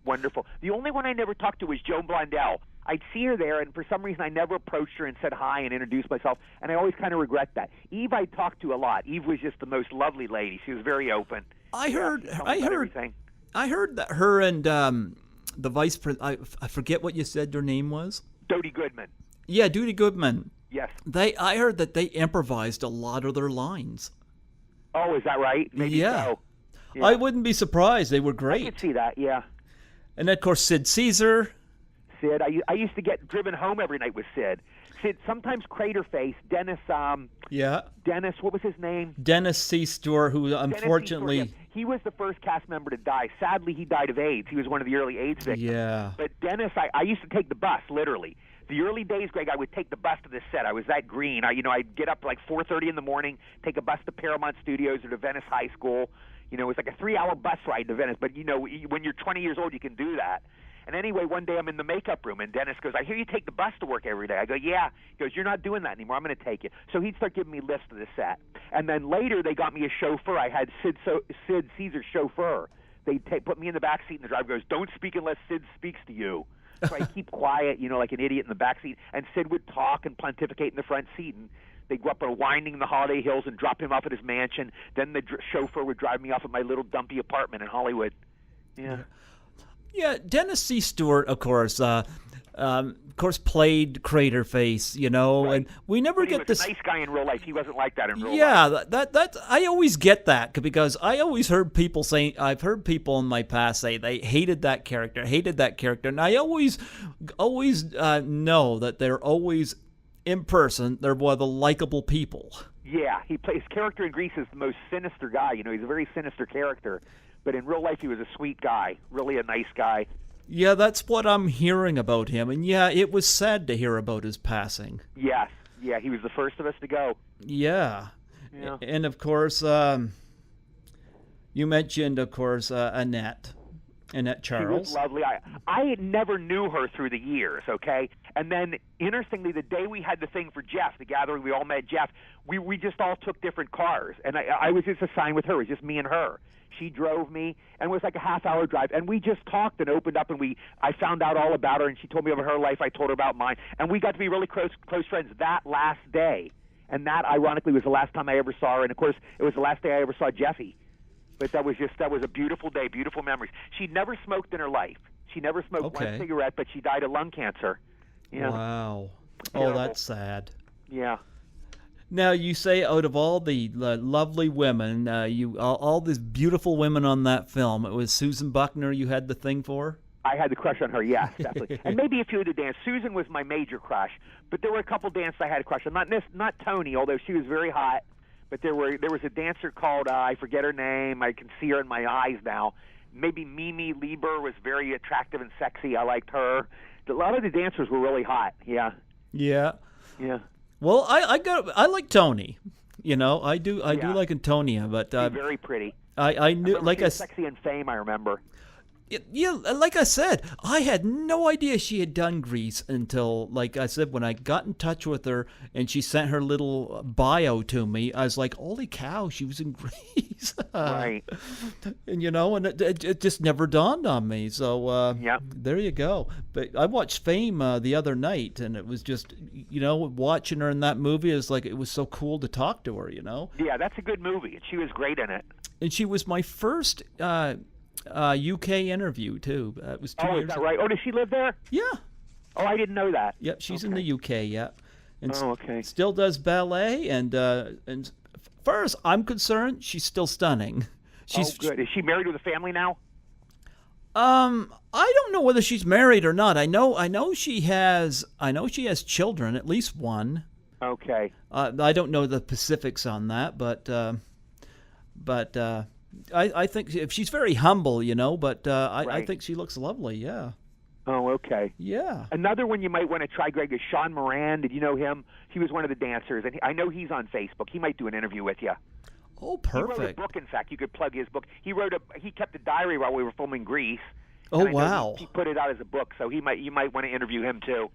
wonderful. The only one I never talked to was Joan Blondell. I'd see her there, and for some reason I never approached her and said hi and introduced myself, and I always kind of regret that. Eve I talked to a lot. Eve was just the most lovely lady. She was very open. I heard that her and the vice president, I forget what you said their name was. Dodie Goodman. Yeah, Dodie Goodman. Yes. I heard that they improvised a lot of their lines. Oh, is that right? Maybe so. Yeah. I wouldn't be surprised. They were great. I could see that, yeah. And of course, Sid Caesar. Sid. I used to get driven home every night with Sid. Sid, sometimes Craterface, Dennis. Yeah. Dennis, what was his name? Dennis C. Stewart, who unfortunately... Dennis C. Stewart, yeah. He was the first cast member to die. Sadly, he died of AIDS. He was one of the early AIDS victims. Yeah. But Dennis, I used to take the bus, literally. The early days, Greg, I would take the bus to the set. I was that green. I'd get up like 4:30 in the morning, take a bus to Paramount Studios or to Venice High School. It was like a 3-hour bus ride to Venice. But, when you're 20 years old, you can do that. And anyway, one day I'm in the makeup room, and Dennis goes, I hear you take the bus to work every day. I go, yeah. He goes, you're not doing that anymore. I'm going to take you. So he'd start giving me lifts to the set. And then later they got me a chauffeur. I had Sid Caesar's chauffeur. They put me in the back seat, and the driver goes, don't speak unless Sid speaks to you. So I keep quiet, like an idiot in the back seat. And Sid would talk and pontificate in the front seat. And they'd go up and winding in the Holiday Hills and drop him off at his mansion. Then the chauffeur would drive me off at my little dumpy apartment in Hollywood. Yeah. Yeah, Dennis C. Stewart, of course, played Craterface, Right. and we never But get he was this. a nice guy in real life. He wasn't like that in real life. Yeah, that I always get that because I always heard people say, I've heard people in my past say they hated that character, and I always know that they're always in person. They're one of the likable people. Yeah, his character in Grease is the most sinister guy. He's a very sinister character. But in real life, he was a sweet guy, really a nice guy. Yeah, that's what I'm hearing about him. And yeah, it was sad to hear about his passing. Yes. Yeah, he was the first of us to go. Yeah. And of course, you mentioned, of course, Annette Charles. She was lovely. I never knew her through the years, okay? And then, interestingly, the day we had the thing for Jeff, the gathering, we all met Jeff, we just all took different cars. And I was just assigned with her. It was just me and her. She drove me, and it was like a half-hour drive. And we just talked and opened up, and I found out all about her, and she told me about her life. I told her about mine. And we got to be really close friends that last day. And that, ironically, was the last time I ever saw her. And, of course, it was the last day I ever saw Jeffy. But that was a beautiful day, beautiful memories. She'd never smoked in her life. She never smoked one cigarette, but she died of lung cancer. Yeah. Wow. Terrible. Oh, that's sad. Yeah. Now, you say out of all the lovely women, all these beautiful women on that film, it was Susan Buckner you had the thing for? I had the crush on her, yes, definitely. And maybe a few of the dance. Susan was my major crush, but there were a couple dances I had a crush on. Not Tony, although she was very hot. But there was a dancer called, I forget her name, I can see her in my eyes now. Maybe Mimi Lieber was very attractive and sexy. I liked her. A lot of the dancers were really hot, yeah. Yeah. Yeah. Well, I like Tony. I do like Antonia, but She's very pretty. I knew, like she was sexy in Fame, I remember. Yeah, like I said, I had no idea she had done Grease until, like I said, when I got in touch with her and she sent her little bio to me, I was like, holy cow, she was in Grease. Right. And, and it just never dawned on me. So there you go. But I watched Fame the other night, and it was just, watching her in that movie, it was so cool to talk to her, Yeah, that's a good movie, and she was great in it. And she was my first UK interview too. It was 2 years. Oh, is that right? Oh, does she live there? Yeah. Oh, I didn't know that. Yep, she's in the UK. Yeah. And okay. Still does ballet, and as far as I'm concerned, she's still stunning. She's good. Is she married with a family now? I don't know whether she's married or not. I know she has children, at least one. Okay. I don't know the specifics on that, but I think she's very humble, but I think she looks lovely, yeah. Oh, okay. Yeah. Another one you might want to try, Greg, is Sean Moran. Did you know him? He was one of the dancers, and I know he's on Facebook. He might do an interview with you. Oh, perfect. He wrote a book, in fact. You could plug his book. He kept a diary while we were filming Grease. Oh, wow. He put it out as a book, so you might want to interview him, too.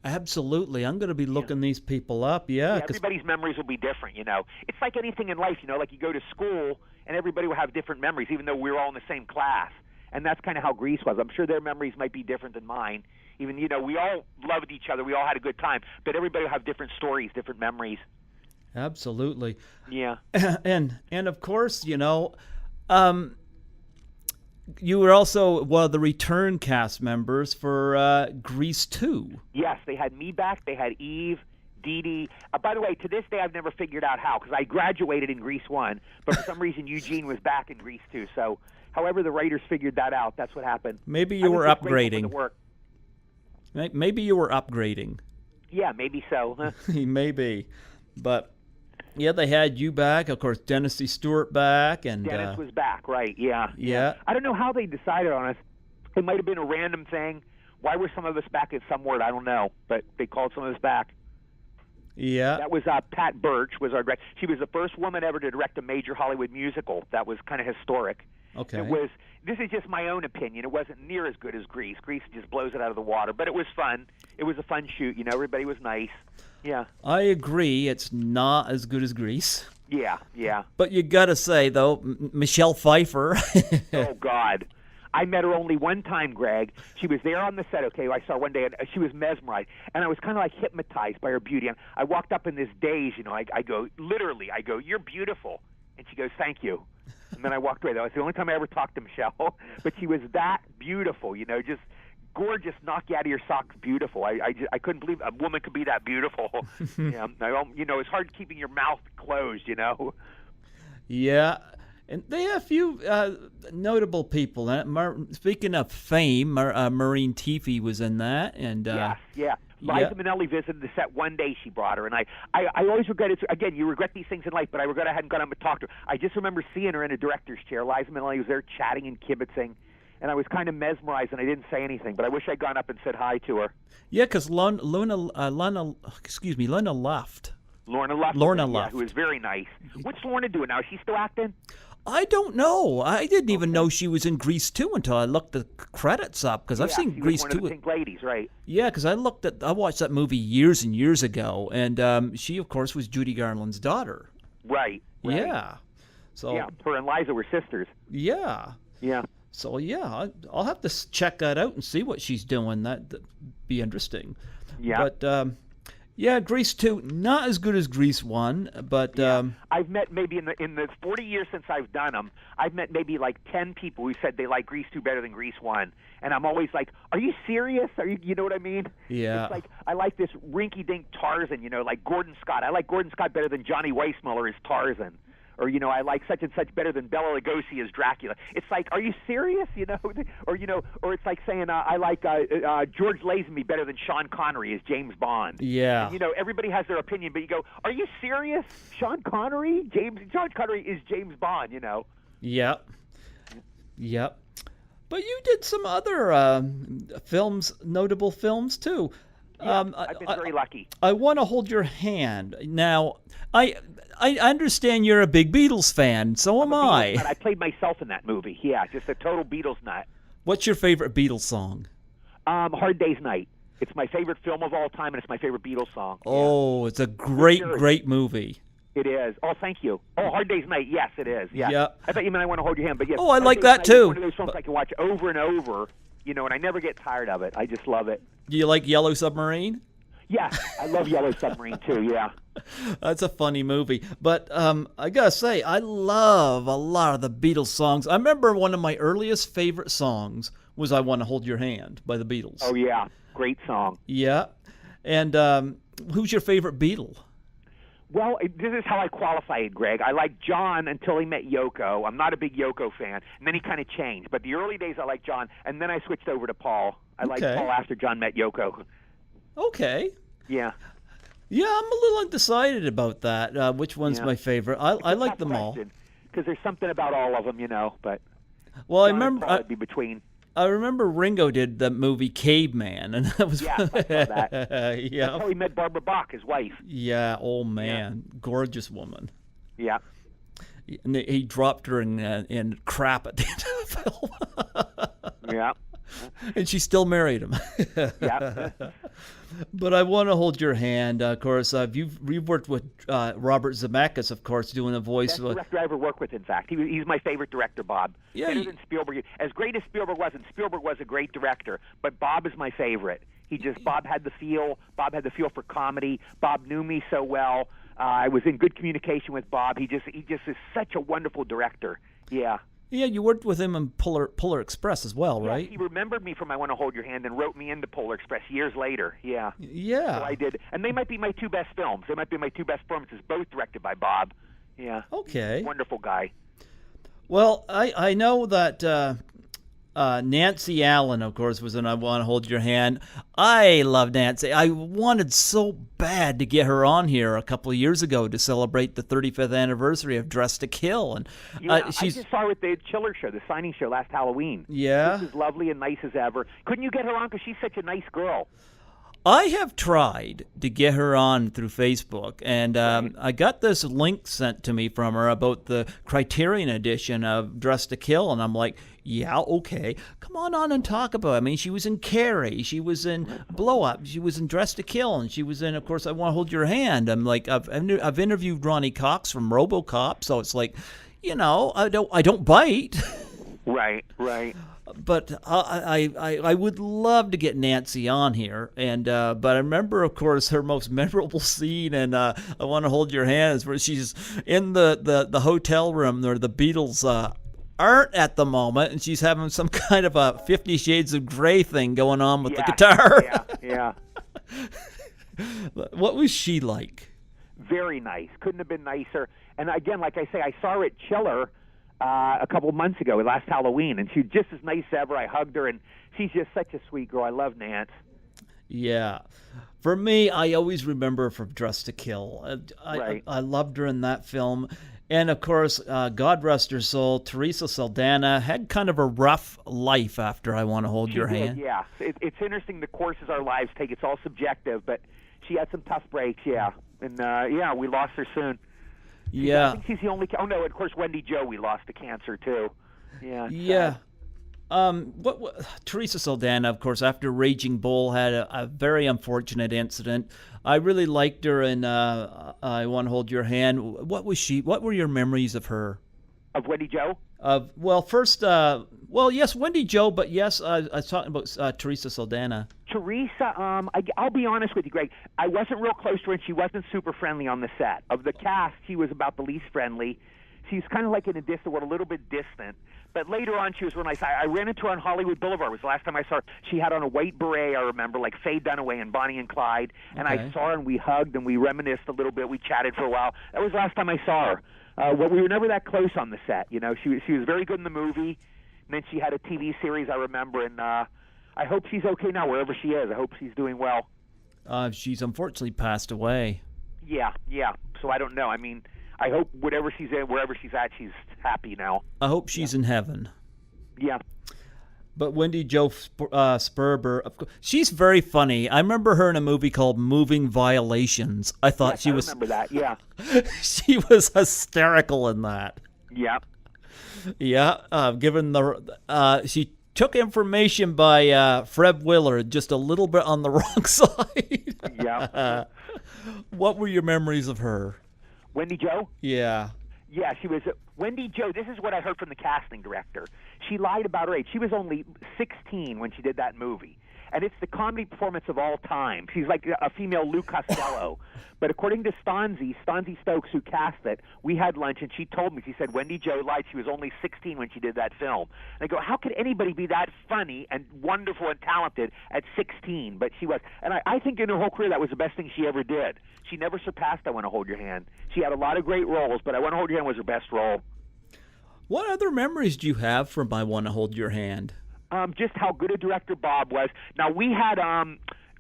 Absolutely. I'm going to be looking these people up, yeah. Everybody's memories will be different, It's like anything in life, like you go to school and everybody will have different memories, even though we're all in the same class. And that's kind of how Grease was. I'm sure their memories might be different than mine. Even, we all loved each other. We all had a good time. But everybody will have different stories, different memories. Absolutely. Yeah. And of course, you were also one of the return cast members for Grease 2. Yes, they had me back. They had Eve, Dee Dee. By the way, to this day, I've never figured out how, because I graduated in Grease 1, but for some reason, Eugene was back in Grease 2. So, however the writers figured that out, that's what happened. Maybe you were upgrading. Maybe you were upgrading. Yeah, maybe so. Maybe. But, yeah, they had you back. Of course, Dennis C. Stewart back. And Dennis was back, right, yeah. Yeah. I don't know how they decided on us. It might have been a random thing. Why were some of us back at some word? I don't know. But they called some of us back. Yeah. That was Pat Birch was our director. She was the first woman ever to direct a major Hollywood musical. That was kind of historic. Okay. This is just my own opinion. It wasn't near as good as Grease. Grease just blows it out of the water, but it was fun. It was a fun shoot. Everybody was nice. Yeah. I agree. It's not as good as Grease. Yeah. But you got to say, though, Michelle Pfeiffer. Oh, God. I met her only one time, Greg. She was there on the set, okay? I saw her one day, and she was mesmerized. And I was kind of like hypnotized by her beauty. And I walked up in this daze, I go, you're beautiful. And she goes, thank you. And then I walked away. That was the only time I ever talked to Michelle. But she was that beautiful, just gorgeous, knock you out of your socks beautiful. I couldn't believe a woman could be that beautiful. Yeah, it's hard keeping your mouth closed, Yeah. And they have a few notable people. Speaking of fame, Maureen Teefy was in that. And yeah. Liza Minnelli visited the set one day. She brought her, and I always regret it. Again, you regret these things in life, but I regret I hadn't gone up and talked to her. I just remember seeing her in a director's chair. Liza Minnelli was there chatting and kibitzing, and I was kind of mesmerized, and I didn't say anything, but I wish I'd gone up and said hi to her. Yeah, because Lorna left. Lorna left, who was very nice. What's Lorna doing now? Is she still acting? I don't know. I didn't even know she was in Grease 2 until I looked the credits up, because I've seen Grease 2. One of the Pink Ladies, right? Yeah, because I watched that movie years and years ago, and she, of course, was Judy Garland's daughter. Right. Yeah. So. Yeah, her and Liza were sisters. Yeah. Yeah. So yeah, I'll have to check that out and see what she's doing. That'd be interesting. Yeah. But yeah, Grease 2, not as good as Grease 1, but I've met maybe in the 40 years since I've done them, I've met maybe like 10 people who said they like Grease 2 better than Grease 1, and I'm always like, are you serious? You know what I mean? Yeah. It's like I like this rinky-dink Tarzan, like Gordon Scott. I like Gordon Scott better than Johnny Weissmuller as Tarzan. Or, I like such and such better than Bela Lugosi as Dracula. It's like, are you serious? Or it's like saying I like George Lazenby better than Sean Connery as James Bond. Yeah. And, everybody has their opinion, but you go, are you serious? Sean Connery is James Bond, Yep. But you did some other notable films, too. Yeah, I've been very lucky. I Want to Hold Your Hand. Now, I understand you're a big Beatles fan. So am I. But I played myself in that movie. Yeah, just a total Beatles nut. What's your favorite Beatles song? Hard Day's Night. It's my favorite film of all time, and it's my favorite Beatles song. Oh, it's a great movie. It is. Oh, thank you. Oh, Hard Day's Night. Yes, it is. Yeah. Yep. I thought you meant I Want to Hold Your Hand, but yes. Oh, I like that too. One of those films I can watch over and over, and I never get tired of it. I just love it. Do you like Yellow Submarine? Yeah, I love Yellow Submarine too, yeah. That's a funny movie. But I got to say, I love a lot of the Beatles songs. I remember one of my earliest favorite songs was I Want to Hold Your Hand by the Beatles. Oh, yeah. Great song. Yeah. And who's your favorite Beatle? Well, this is how I qualify it, Greg. I like John until he met Yoko. I'm not a big Yoko fan. And then he kind of changed. But the early days I liked John, and then I switched over to Paul. I liked Paul after John met Yoko. Okay. Yeah. Yeah, I'm a little undecided about that. Which one's my favorite? I like them all. Because there's something about all of them, But well, I remember I'd be between. I remember Ringo did the movie Caveman, and that was I saw that. Yeah. That's how he met Barbara Bach, his wife. Yeah. Oh man, gorgeous woman. Yeah. And he dropped her in crap at the end of the film. Yeah. And she still married him. Yeah. But I Want to Hold Your Hand. Of course, you've worked with Robert Zemeckis, of course, doing a voice. Best director I ever worked with, in fact. He's my favorite director, Bob. Yeah, better than Spielberg. As great as Spielberg was, and Spielberg was a great director, but Bob is my favorite. Bob had the feel. Bob had the feel for comedy. Bob knew me so well. I was in good communication with Bob. He just is such a wonderful director. Yeah. Yeah, you worked with him in Polar Express as well, right? Yeah, he remembered me from I Want to Hold Your Hand and wrote me into Polar Express years later. Yeah. Yeah. So I did. And they might be my two best films. They might be my two best performances, both directed by Bob. Yeah. Okay. Wonderful guy. Well, I know that Nancy Allen, of course, was in I Want to Hold Your Hand. I love Nancy. I wanted so bad to get her on here a couple of years ago to celebrate the 35th anniversary of Dress to Kill. And she's, I just saw her at the Chiller show, the signing show last Halloween. Yeah. She's as lovely and nice as ever. Couldn't you get her on because she's such a nice girl? I have tried to get her on through Facebook, and I got this link sent to me from her about the Criterion edition of Dress to Kill, and I'm like, yeah, okay, come on and talk about it. I mean, she was in Carrie, she was in Blow Up, she was in Dress to Kill, and she was in, of course, I Want to Hold Your Hand. I'm like, I've interviewed Ronnie Cox from RoboCop, so it's like, you know, I don't bite. Right. But I would love to get Nancy on here, and but I remember, of course, her most memorable scene in I Want to Hold Your Hands, where she's in the hotel room where the Beatles aren't at the moment, and she's having some kind of a 50 Shades of Grey thing going on with the guitar. Yeah. What was she like? Very nice. Couldn't have been nicer. And again, like I say, I saw her at Chiller a couple of months ago, last Halloween, and she's just as nice as ever. I hugged her, and she's just such a sweet girl. I love Nance. Yeah. For me, I always remember her from Dress to Kill. I loved her in that film. And, of course, God rest her soul, Teresa Saldana had kind of a rough life after I Want to Hold Your Hand. Yeah. It's interesting the courses our lives take. It's all subjective, but she had some tough breaks, yeah. And, we lost her soon. Yeah. I think she's the only. Oh no! Of course, Wendy Jo, we lost to cancer too. Yeah. Yeah. Teresa Saldana, of course, after Raging Bull, had a very unfortunate incident. I really liked her in I Want to Hold Your Hand. What was she? What were your memories of her? Of Wendy Jo? Yes, Wendy Jo, but yes, I was talking about Teresa Saldana. Teresa, I'll be honest with you, Greg. I wasn't real close to her, and she wasn't super friendly on the set. Of the cast, she was about the least friendly. She's kind of like in a distant world, a little bit distant. But later on, she was real nice. I ran into her on Hollywood Boulevard. It was the last time I saw her. She had on a white beret, I remember, like Faye Dunaway and Bonnie and Clyde. And I saw her, and we hugged, and we reminisced a little bit. We chatted for a while. That was the last time I saw her. We were never that close on the set. You know, she was very good in the movie. And then she had a TV series, I remember, and I hope she's okay now, wherever she is. I hope she's doing well. She's unfortunately passed away. Yeah. So I don't know. I mean, I hope whatever she's in, wherever she's at, she's happy now. I hope she's in heaven. Yeah. But Wendy Jo Sperber, she's very funny. I remember her in a movie called Moving Violations. I thought I remember that, yeah. She was hysterical in that. Yeah. Yeah, she took information by Fred Willard just a little bit on the wrong side. Yeah. What were your memories of her? Wendy Jo? Yeah. Yeah, she was Wendy Jo. This is what I heard from the casting director. She lied about her age. She was only 16 when she did that movie. And it's the comedy performance of all time. She's like a female Lou Costello. But according to Stanzi Stokes, who cast it, we had lunch, and she told me, she said, Wendy Jo lied. She was only 16 when she did that film. And I go, how could anybody be that funny and wonderful and talented at 16? But she was. And I think in her whole career, that was the best thing she ever did. She never surpassed I Want to Hold Your Hand. She had a lot of great roles, but I Want to Hold Your Hand was her best role. What other memories do you have from I Want to Hold Your Hand? Just how good a director Bob was. Now, we had,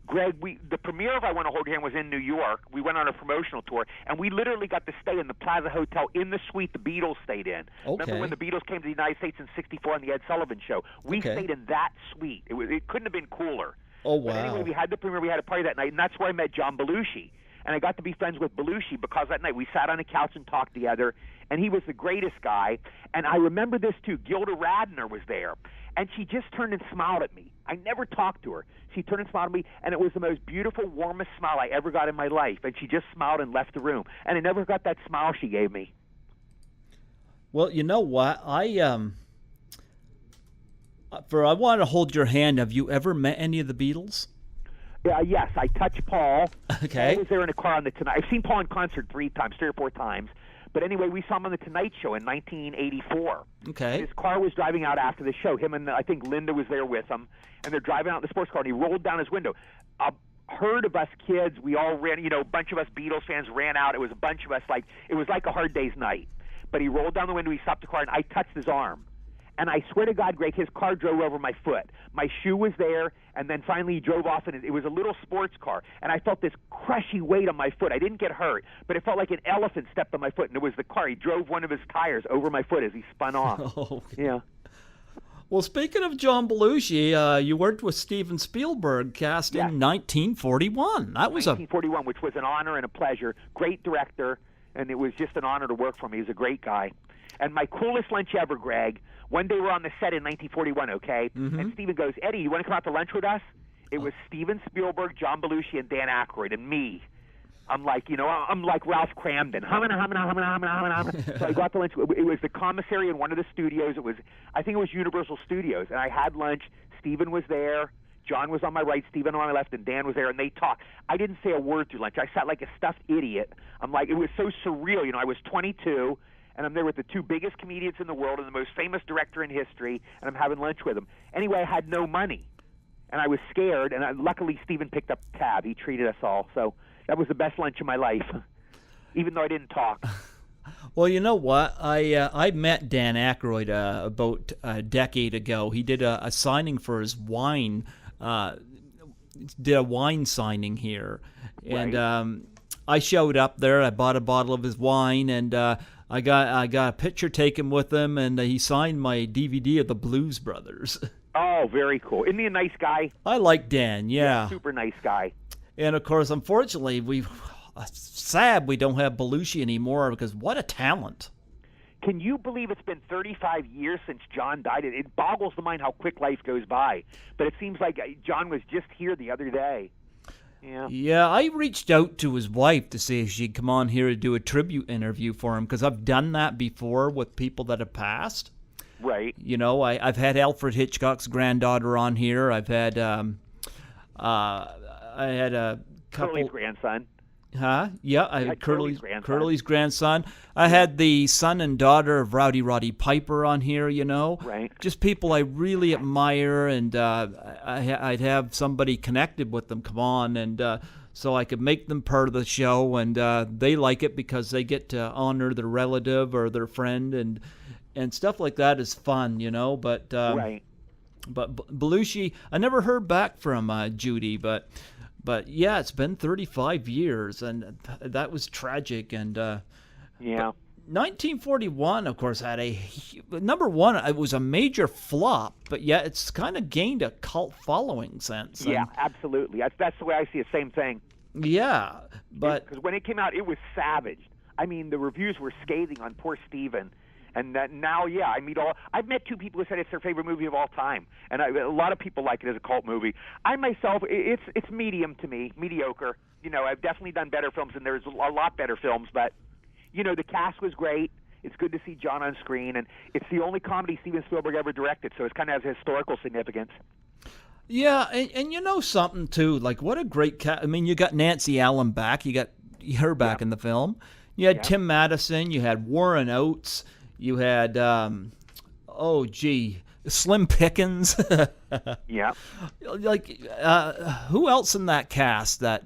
Greg, the premiere of I Want to Hold Your Hand was in New York. We went on a promotional tour, and we literally got to stay in the Plaza Hotel in the suite the Beatles stayed in. Okay. Remember when the Beatles came to the United States in '64 on the Ed Sullivan Show? We stayed in that suite. It couldn't have been cooler. Oh, wow. But anyway, we had the premiere. We had a party that night, and that's where I met John Belushi. And I got to be friends with Belushi because that night we sat on a couch and talked together, and he was the greatest guy. And I remember this, too. Gilda Radner was there, and she just turned and smiled at me. I never talked to her. She turned and smiled at me, and it was the most beautiful, warmest smile I ever got in my life. And she just smiled and left the room. And I never got that smile she gave me. Well, you know what? For I Want to Hold Your Hand, have you ever met any of the Beatles? Yes, I touched Paul. Okay. I was there in a car on the Tonight. I've seen Paul in concert 3 or 4 times. But anyway, we saw him on the Tonight Show in 1984. Okay. His car was driving out after the show. Him and I think Linda was there with him, and they're driving out in the sports car, and he rolled down his window. A herd of us kids, we all ran. A bunch of us Beatles fans ran out. It was a bunch of us. It was like a Hard Day's Night. But he rolled down the window. He stopped the car, and I touched his arm. And I swear to God, Greg, his car drove over my foot. My shoe was there, and then finally he drove off, and it was a little sports car. And I felt this crushing weight on my foot. I didn't get hurt, but it felt like an elephant stepped on my foot, and it was the car. He drove one of his tires over my foot as he spun off. Oh. Yeah. Well, speaking of John Belushi, you worked with Steven Spielberg cast in 1941. That was 1941, which was an honor and a pleasure. Great director, and it was just an honor to work for him. He was a great guy. And my coolest lunch ever, Greg, one day we're on the set in 1941, okay? Mm-hmm. And Steven goes, Eddie, you want to come out to lunch with us? It was Steven Spielberg, John Belushi, and Dan Aykroyd, and me. I'm like, I'm like Ralph Cramden. Humming. So I got to lunch. It was the commissary in one of the studios. I think it was Universal Studios. And I had lunch. Steven was there. John was on my right, Steven on my left, and Dan was there, and they talked. I didn't say a word through lunch. I sat like a stuffed idiot. I'm like, it was so surreal. I was 22, and I'm there with the two biggest comedians in the world and the most famous director in history, and I'm having lunch with them. Anyway, I had no money, and I was scared, and luckily Steven picked up the tab. He treated us all, so that was the best lunch of my life, even though I didn't talk. Well, you know what? I met Dan Aykroyd about a decade ago. He did a signing for his wine, did a wine signing here. And Right. I showed up there. I bought a bottle of his wine, and I got a picture taken with him, and he signed my DVD of the Blues Brothers. Oh, very cool. Isn't he a nice guy? I like Dan, yeah. Super nice guy. And, of course, unfortunately, sad we don't have Belushi anymore, because what a talent. Can you believe it's been 35 years since John died? It boggles the mind how quick life goes by. But it seems like John was just here the other day. Yeah. Yeah, I reached out to his wife to see if she'd come on here to do a tribute interview for him, because I've done that before with people that have passed. Right. I've had Alfred Hitchcock's granddaughter on here. I've had I had a couple. Curly's grandson. Huh? Yeah, I You had had Curly's grandson. Curly's grandson. I had the son and daughter of Rowdy Roddy Piper on here, Right. Just people I really admire, and I'd have somebody connected with them come on, and so I could make them part of the show, and they like it because they get to honor their relative or their friend, and stuff like that is fun, But Right. But Belushi, I never heard back from Judy, but yeah, it's been 35 years, and that was tragic. And Yeah. 1941, of course, had number one. It was a major flop, but yet it's kind of gained a cult following since. Yeah, absolutely. That's the way I see it. Same thing. Yeah, but because when it came out, it was savaged. I mean, the reviews were scathing on poor Steven. And now, I've met two people who said it's their favorite movie of all time, and a lot of people like it as a cult movie. I myself, it's medium to me, mediocre. I've definitely done better films, and there's a lot better films, but the cast was great. It's good to see John on screen, and it's the only comedy Steven Spielberg ever directed, so it kind of has historical significance. Yeah, and something too, like what a great cast. I mean, you got Nancy Allen back, you got her back in the film. You had Tim Madison, you had Warren Oates. You had, Slim Pickens. Yeah. Who else in that cast? There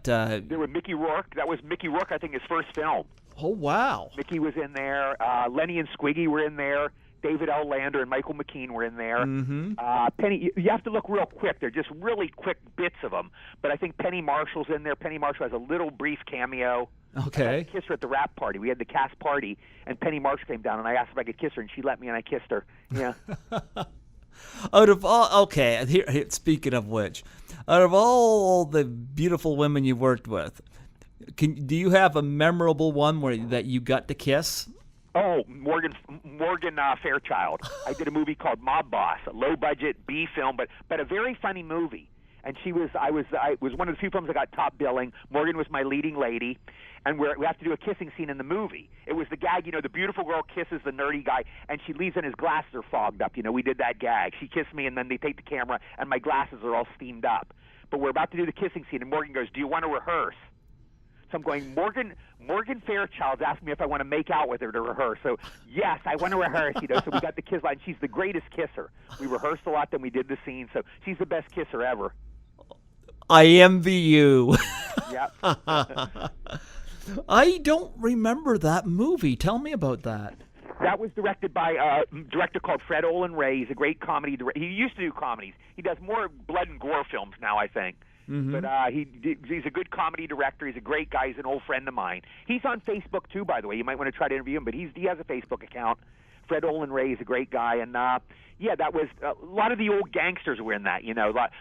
was Mickey Rourke. That was Mickey Rourke, I think, his first film. Oh, wow. Mickey was in there. Lenny and Squiggy were in there. David L. Lander and Michael McKean were in there. Mm-hmm. Penny, you have to look real quick. They're just really quick bits of them. But I think Penny Marshall's in there. Penny Marshall has a little brief cameo. Okay. I got to kiss her at the wrap party. We had the cast party, and Penny Marshall came down, and I asked if I could kiss her, and she let me, and I kissed her. Yeah. Out of all, okay, here, speaking of which, out of all the beautiful women you've worked with, do you have a memorable one that you got to kiss? Oh, Morgan Fairchild. I did a movie called Mob Boss, a low-budget B film, but a very funny movie. And I was one of the few films that got top billing. Morgan was my leading lady, and we have to do a kissing scene in the movie. It was the gag, the beautiful girl kisses the nerdy guy, and she leaves and his glasses are fogged up. We did that gag. She kissed me, and then they take the camera, and my glasses are all steamed up. But we're about to do the kissing scene, and Morgan goes, "Do you want to rehearse?" So I'm going, Morgan Fairchild's asked me if I want to make out with her to rehearse. So, yes, I want to rehearse, So we got the kiss line. She's the greatest kisser. We rehearsed a lot, then we did the scene. So she's the best kisser ever. I envy you. Yep. I don't remember that movie. Tell me about that. That was directed by a director called Fred Olin Ray. He's a great comedy director. He used to do comedies. He does more blood and gore films now, I think. Mm-hmm. But he's a good comedy director. He's a great guy. He's an old friend of mine. He's on Facebook, too, by the way. You might want to try to interview him, but he has a Facebook account. Fred Olin Ray is a great guy. And, that was a lot of the old gangsters were in that,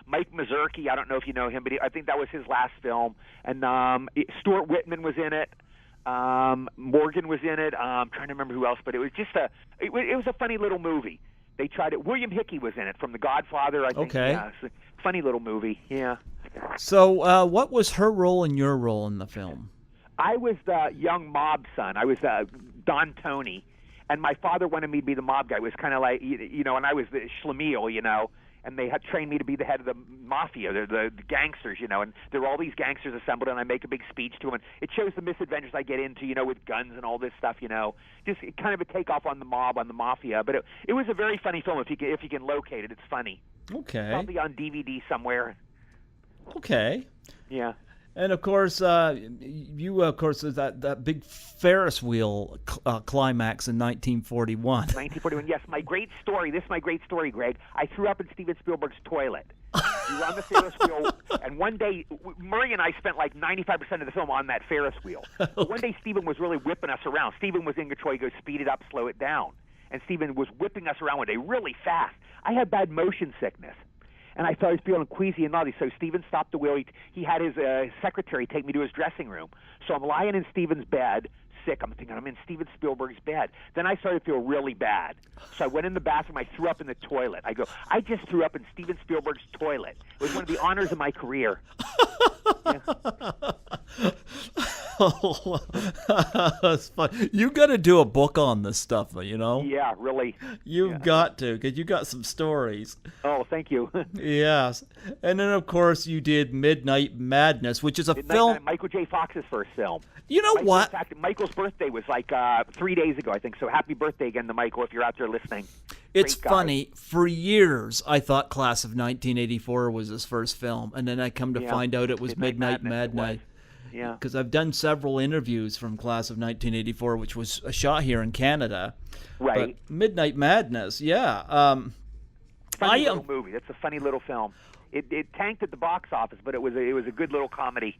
Mike Mazurki, I don't know if you know him, but I think that was his last film. And Stuart Whitman was in it. Morgan was in it. I'm trying to remember who else, but it was just it was a funny little movie. They tried it. William Hickey was in it from The Godfather, I think. Okay. Yeah, it's a funny little movie. Yeah. So, what was her role and your role in the film? I was the young mob son. I was Don Tony, and my father wanted me to be the mob guy. It was kind of like, and I was the schlemiel, and they had trained me to be the head of the mafia, the gangsters, and there were all these gangsters assembled, and I make a big speech to them, and it shows the misadventures I get into, with guns and all this stuff, just kind of a takeoff on the mob, on the mafia. But it was a very funny film. If you can locate it, it's funny. Okay. Probably on DVD somewhere. Okay. Yeah. And of course, you that big Ferris wheel climax in 1941. 1941. Yes, my great story. This is my great story, Greg. I threw up in Steven Spielberg's toilet. We were on the Ferris wheel, and one day, Murray and I spent like 95% of the film on that Ferris wheel. Okay. One day, Steven was really whipping us around. Steven was in control. He goes, speed it up, slow it down. And Steven was whipping us around one day really fast. I had bad motion sickness. And I thought I was feeling queasy and naughty. So Steven stopped the wheel. He had his secretary take me to his dressing room. So I'm lying in Steven's bed, sick. I'm thinking I'm in Steven Spielberg's bed. Then I started to feel really bad. So I went in the bathroom. I threw up in the toilet. I go, I just threw up in Steven Spielberg's toilet. It was one of the honors of my career. Yeah. Oh, that's fun. You got to do a book on this stuff, Yeah, really. You've got to, because you got some stories. Oh, thank you. Yes. And then, of course, you did Midnight Madness, which is a film. Michael J. Fox's first film. You know what? In fact, Michael's birthday was like 3 days ago, I think. So happy birthday again to Michael if you're out there listening. It's funny. For years, I thought Class of 1984 was his first film. And then I come to find out it was Midnight Madness. Yeah. Because I've done several interviews from Class of 1984, which was shot here in Canada. Right. But Midnight Madness, yeah. Funny little movie. That's a funny little film. It tanked at the box office, but it was a good little comedy.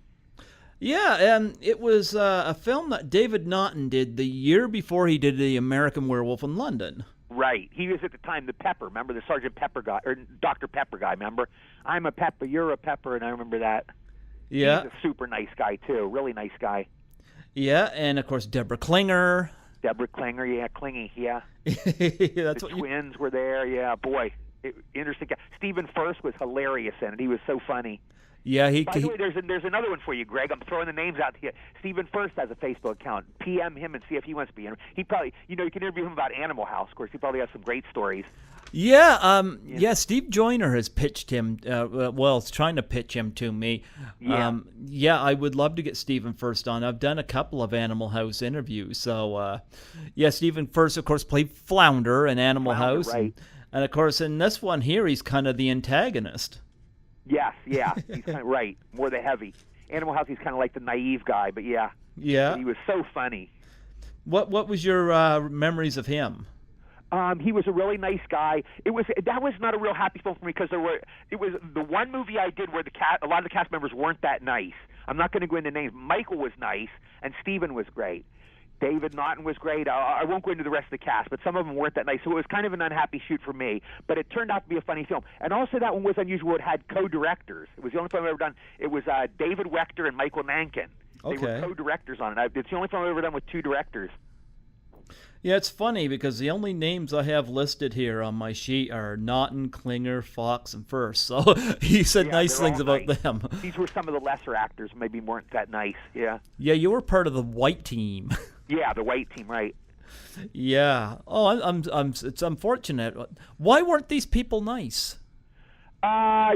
Yeah, and it was a film that David Naughton did the year before he did The American Werewolf in London. Right. He was at the time the Pepper. Remember the Sergeant Pepper guy, or Dr. Pepper guy, remember? I'm a Pepper, you're a Pepper, and I remember that. Yeah. He's a super nice guy, too. Really nice guy. Yeah, and of course, Deborah Klinger. Yeah, Clingy, yeah. That's the twins were there, yeah, boy. Interesting guy. Stephen First was hilarious in it. He was so funny. Yeah, By the way, there's another one for you, Greg. I'm throwing the names out here. Stephen First has a Facebook account. PM him and see if he wants to be in. He probably, you can interview him about Animal House. Of course, he probably has some great stories. Yeah, Steve Joyner has pitched him. Is trying to pitch him to me. Yeah. I would love to get Stephen First on. I've done a couple of Animal House interviews. So, Stephen First, of course, played Flounder in Animal House. Right. And, of course, in this one here, he's kind of the antagonist. Yes, yeah, he's kind of right. More the heavy. Animal House, he's kind of like the naive guy, but yeah. Yeah. But he was so funny. What was your memories of him? He was a really nice guy. That was not a real happy film for me because it was the one movie I did where a lot of the cast members weren't that nice. I'm not going to go into names. Michael was nice, and Steven was great. David Naughton was great. I won't go into the rest of the cast, but some of them weren't that nice. So it was kind of an unhappy shoot for me. But it turned out to be a funny film. And also that one was unusual. It had co-directors. It was the only film I've ever done. It was David Wechter and Michael Nankin. They were co-directors on it. It's the only film I've ever done with two directors. Yeah, it's funny because the only names I have listed here on my sheet are Naughton, Klinger, Fox, and First. So he said nice things about them. These were some of the lesser actors, maybe weren't that nice. Yeah. Yeah, you were part of the white team. Yeah, the white team, right? Yeah. Oh, it's unfortunate. Why weren't these people nice?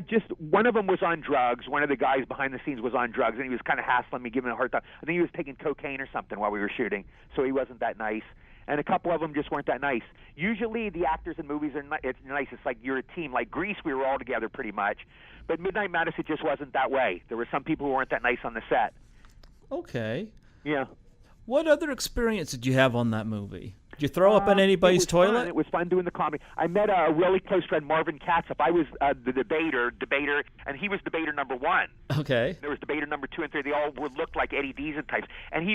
Just one of them was on drugs. One of the guys behind the scenes was on drugs, and he was kind of hassling me, giving me a hard time. I think he was taking cocaine or something while we were shooting, so he wasn't that nice. And a couple of them just weren't that nice. Usually the actors in movies it's nice. It's like you're a team. Like Grease, we were all together pretty much. But Midnight Madness, it just wasn't that way. There were some people who weren't that nice on the set. Okay. Yeah. What other experience did you have on that movie? Did you throw up in anybody's it was toilet? Fun. It was fun doing the comedy. I met a really close friend, Marvin Katsup. I was the debater, and he was debater number 1. Okay. There was debater number 2 and 3. They all looked like Eddie Deezen types. And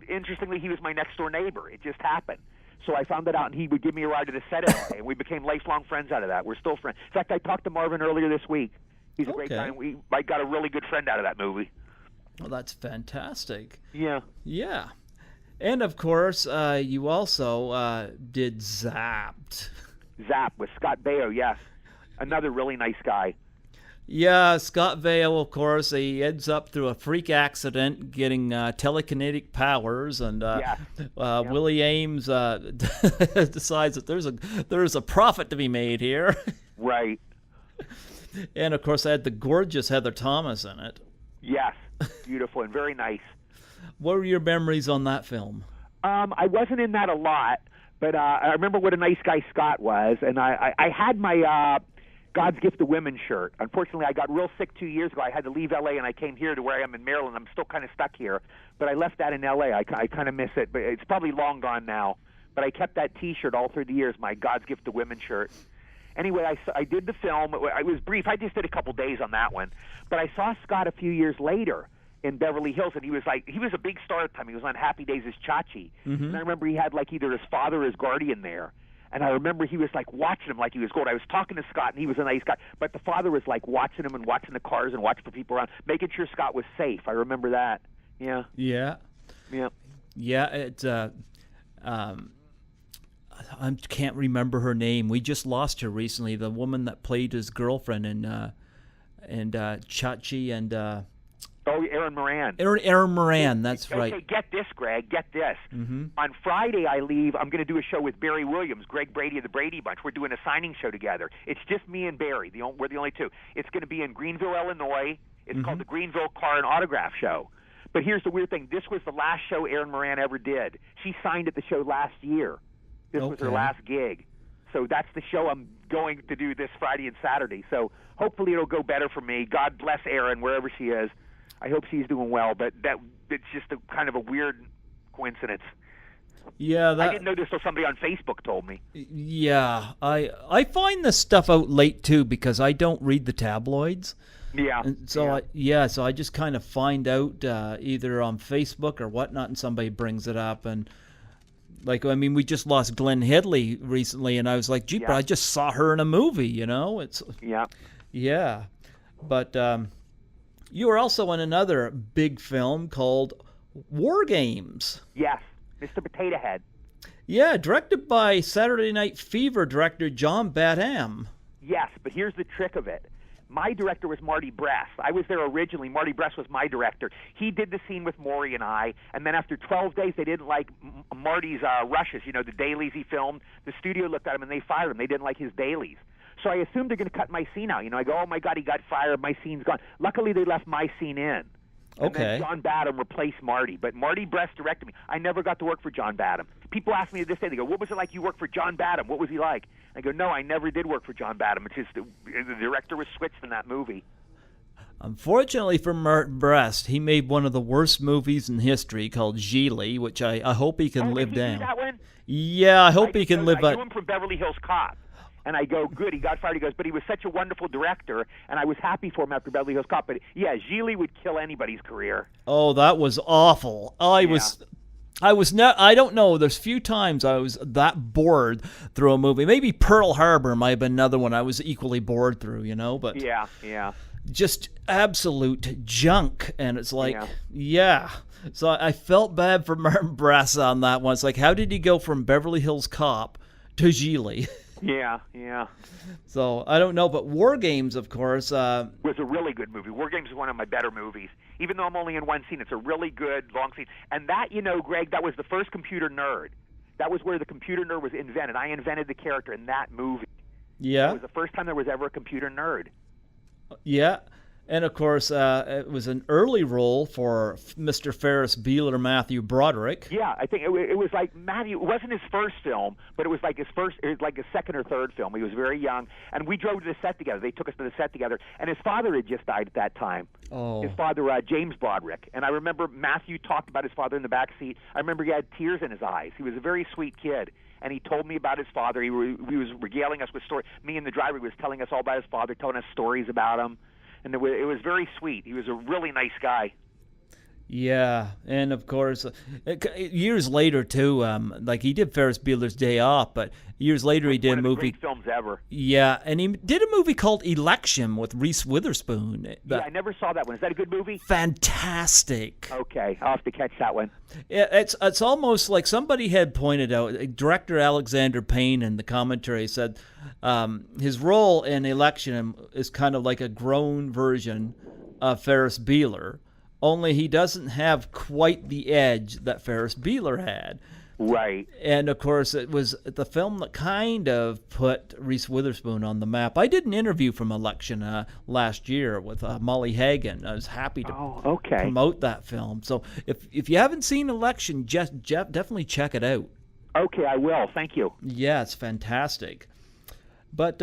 interestingly, he was my next door neighbor. It just happened. So I found that out, and he would give me a ride to the set every day, and we became lifelong friends out of that. We're still friends. In fact, I talked to Marvin earlier this week. He's a great guy, and I got a really good friend out of that movie. Well, that's fantastic. Yeah. Yeah. And, of course, you also did Zapped. Zap with Scott Baio, yes. Another really nice guy. Yeah, Scott Baio, of course, he ends up through a freak accident getting telekinetic powers, and Willie Ames decides that there's a profit to be made here. Right. And, of course, I had the gorgeous Heather Thomas in it. Yes, beautiful and very nice. What were your memories on that film? I wasn't in that a lot, but I remember what a nice guy Scott was, and I had my God's Gift to Women shirt. Unfortunately, I got real sick 2 years ago. I had to leave L.A., and I came here to where I am in Maryland. I'm still kind of stuck here, but I left that in L.A. I kind of miss it, but it's probably long gone now. But I kept that T-shirt all through the years, my God's Gift to Women shirt. Anyway, I did the film. It was brief. I just did a couple days on that one. But I saw Scott a few years later in Beverly Hills, and he was a big star at the time. He was on Happy Days as Chachi. Mm-hmm. And I remember he had either his father or his guardian there. And I remember he was watching him like he was gold. I was talking to Scott, and he was a nice guy. But the father was watching him and watching the cars and watching for people around, making sure Scott was safe. I remember that. Yeah. Yeah. Yeah. Yeah. It's I can't remember her name. We just lost her recently. The woman that played his girlfriend in Chachi and. Erin Moran. Erin Moran, that's right. Okay, get this, Greg. Get this. Mm-hmm. On Friday, I leave. I'm going to do a show with Barry Williams, Greg Brady of the Brady Bunch. We're doing a signing show together. It's just me and Barry. We're the only two. It's going to be in Greenville, Illinois. It's called the Greenville Car and Autograph Show. But here's the weird thing. This was the last show Erin Moran ever did. She signed at the show last year. This was her last gig. So that's the show I'm going to do this Friday and Saturday. So hopefully it'll go better for me. God bless Erin, wherever she is. I hope she's doing well, but it's just kind of a weird coincidence. Yeah, I didn't know this until somebody on Facebook told me. Yeah, I find this stuff out late too because I don't read the tabloids. Yeah. And so so I just kind of find out either on Facebook or whatnot, and somebody brings it up, and we just lost Glenn Headley recently, and I was like, gee, but I just saw her in a movie, It's yeah, but. You were also in another big film called WarGames. Yes, Mr. Potato Head. Yeah, directed by Saturday Night Fever director John Badham. Yes, but here's the trick of it. My director was Marty Bress. I was there originally. Marty Bress was my director. He did the scene with Maury and I, and then after 12 days, they didn't like Marty's rushes, the dailies he filmed. The studio looked at him, and they fired him. They didn't like his dailies. So I assumed they're going to cut my scene out. I go, oh, my God, he got fired. My scene's gone. Luckily, they left my scene in. And then John Badham replaced Marty. But Marty Bress directed me. I never got to work for John Badham. People ask me to this day, they go, what was it like you worked for John Badham? What was he like? I go, no, I never did work for John Badham. It's just the director was switched in that movie. Unfortunately for Bress, he made one of the worst movies in history called Gigli, which I hope he can live down. That one? Yeah, I hope he can live up. I knew him from Beverly Hills Cop. And I go, good, he got fired. He goes, but he was such a wonderful director, and I was happy for him after Beverly Hills Cop. But, yeah, Gigli would kill anybody's career. Oh, that was awful. I don't know. There's few times I was that bored through a movie. Maybe Pearl Harbor might have been another one I was equally bored through, But yeah. Just absolute junk. And it's like, So I felt bad for Martin Bress on that one. It's like, how did he go from Beverly Hills Cop to Gigli? Yeah. So, I don't know, but WarGames, of course... was a really good movie. WarGames is one of my better movies. Even though I'm only in one scene, it's a really good, long scene. And that, Greg, that was the first computer nerd. That was where the computer nerd was invented. I invented the character in that movie. Yeah. It was the first time there was ever a computer nerd. Yeah. And of course, it was an early role for Mr. Ferris Bueller, Matthew Broderick. Yeah, I think it was like Matthew. It wasn't his first film, but it was like his first, it was like his second or third film. He was very young, and we drove to the set together. They took us to the set together, and his father had just died at that time. Oh. His father, James Broderick, and I remember Matthew talked about his father in the back seat. I remember he had tears in his eyes. He was a very sweet kid. And he told me about his father. He was regaling us with stories. Me and the driver was telling us all about his father, telling us stories about him. And it was very sweet. He was a really nice guy. Yeah, and of course, years later too, like he did Ferris Bueller's Day Off, but years later he did a movie. One of the great films ever. Yeah, and he did a movie called Election with Reese Witherspoon. Yeah, I never saw that one. Is that a good movie? Fantastic. Okay, I'll have to catch that one. It's almost like somebody had pointed out, director Alexander Payne in the commentary said his role in Election is kind of like a grown version of Ferris Bueller. Only he doesn't have quite the edge that Ferris Bueller had. Right. And, of course, it was the film that kind of put Reese Witherspoon on the map. I did an interview from Election last year with Molly Hagan. I was happy to promote that film. So if you haven't seen Election, Jeff, definitely check it out. Okay, I will. Thank you. Yeah, it's fantastic. But...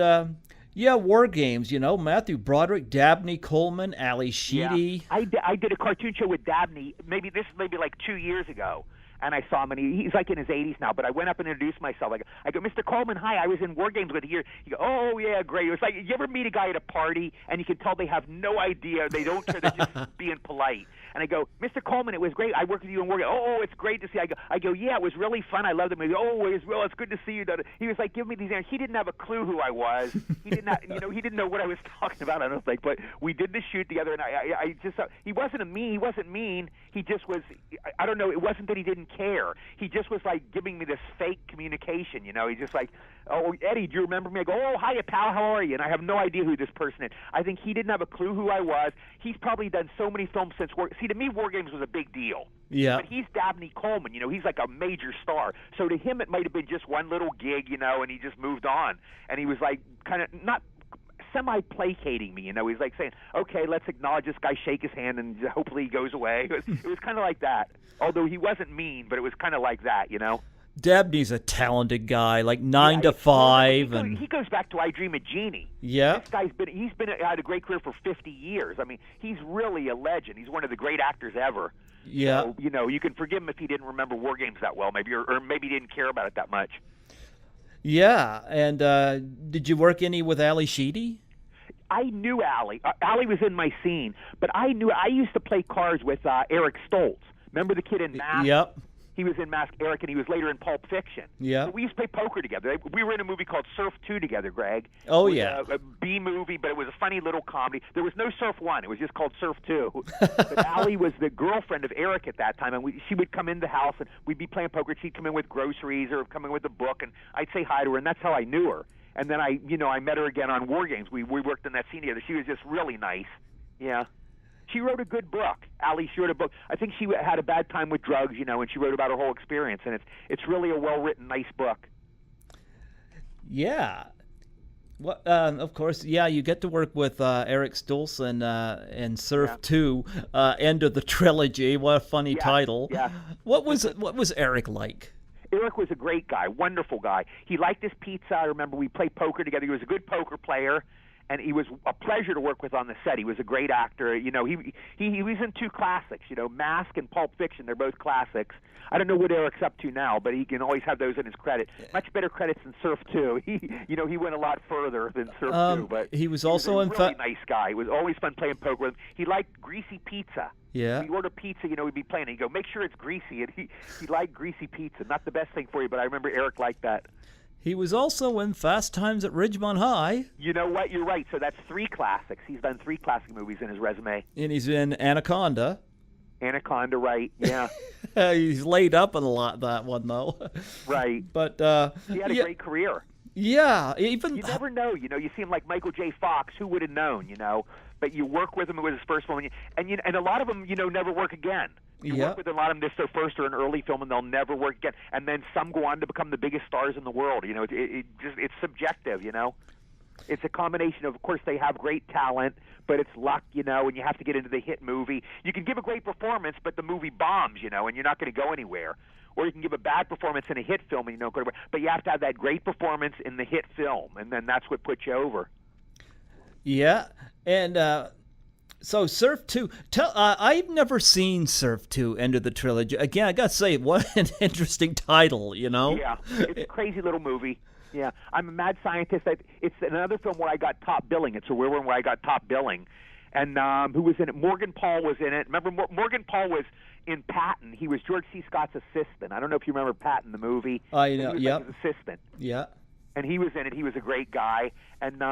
yeah, WarGames, Matthew Broderick, Dabney Coleman, Ali Sheedy. Yeah. I did a cartoon show with Dabney, maybe like 2 years ago, and I saw him, and he's like in his 80s now, but I went up and introduced myself. I go, Mr. Coleman, hi, I was in WarGames with you. He go, oh, yeah, great. It was like, you ever meet a guy at a party, and you can tell they have no idea, they don't care, they're just being polite. And I go, Mr. Coleman, it was great. I worked with you in WarGames. Oh, it's great to see. I go, yeah, it was really fun. I loved it. Oh, it's good to see you. He was like, give me these answers. He didn't have a clue who I was. He did not, he didn't know what I was talking about, I don't think. But we did the shoot together, and I just, he wasn't mean. He just was, I don't know, it wasn't that he didn't care. He just was like giving me this fake communication, He's just like, oh, Eddie, do you remember me? I go, oh, hiya, pal, how are you? And I have no idea who this person is. I think he didn't have a clue who I was. He's probably done so many films since See, to me, WarGames was a big deal. Yeah. But he's Dabney Coleman, he's like a major star. So to him, it might have been just one little gig, and he just moved on. And he was like kind of not semi-placating me, He's like saying, okay, let's acknowledge this guy, shake his hand, and hopefully he goes away. It was kind of like that. Although he wasn't mean, but it was kind of like that, Dabney's a talented guy, like 9 to 5, and he goes back to I Dream of Jeannie. Yeah, this guy's had a great career for 50 years. I mean, he's really a legend. He's one of the great actors ever. Yeah, so, you can forgive him if he didn't remember WarGames that well, maybe, or maybe he didn't care about it that much. Yeah, and did you work any with Ali Sheedy? I knew Ali. Ali was in my scene, but I used to play cards with Eric Stoltz. Remember the kid in Mask? Yep. He was in Mask, Eric, and he was later in Pulp Fiction. Yeah. So we used to play poker together. We were in a movie called Surf 2 together, Greg. Oh, it was yeah. A B movie, but it was a funny little comedy. There was no Surf 1. It was just called Surf 2. But Allie was the girlfriend of Eric at that time, and she would come in the house, and we'd be playing poker. She'd come in with groceries or come in with a book, and I'd say hi to her, and that's how I knew her. And then I met her again on WarGames. We worked in that scene together. She was just really nice. Yeah. She wrote a good book. Ali, she wrote a book. I think she had a bad time with drugs, and she wrote about her whole experience. And it's really a well-written, nice book. Yeah. Well, of course, yeah, you get to work with Eric Stoltz and Surf 2, end of the trilogy. What a funny title. Yeah. What was Eric like? Eric was a great guy, wonderful guy. He liked his pizza. I remember we played poker together. He was a good poker player. And he was a pleasure to work with on the set. He was a great actor. He was in two classics, Mask and Pulp Fiction. They're both classics. I don't know what Eric's up to now, but he can always have those in his credit. Much better credits than Surf 2. He went a lot further than Surf 2. But he was also a really nice guy. It was always fun playing poker with him. He liked greasy pizza. Yeah. He'd order pizza, we'd be playing, and he'd go, make sure it's greasy. And he liked greasy pizza. Not the best thing for you, but I remember Eric liked that. He was also in Fast Times at Ridgemont High. You know what? You're right. So that's 3 classics. He's done 3 classic movies in his resume. And he's in Anaconda. Anaconda, right? Yeah. He's laid up in a lot that one though. Right. But he had a great career. Yeah. Even you never know. You see him like Michael J. Fox. Who would have known? But you work with him. It was his first film, and a lot of them, never work again. You work with a lot of them. This is their first or an early film, and they'll never work again. And then some go on to become the biggest stars in the world. It's subjective. It's a combination of course, they have great talent, but it's luck, and you have to get into the hit movie. You can give a great performance, but the movie bombs, and you're not going to go anywhere. Or you can give a bad performance in a hit film and you don't go anywhere. But you have to have that great performance in the hit film, and then that's what puts you over. Yeah, and so Surf 2, I've never seen Surf 2, End of the Trilogy. Again, I got to say, what an interesting title, Yeah, it's a crazy little movie. Yeah, I'm a mad scientist. It's another film where I got top billing. It's a weird one where I got top billing. And who was in it? Morgan Paul was in it. Remember, Morgan Paul was in Patton. He was George C. Scott's assistant. I don't know if you remember Patton, the movie. I know, he was like his assistant. Yeah. And he was in it. He was a great guy. And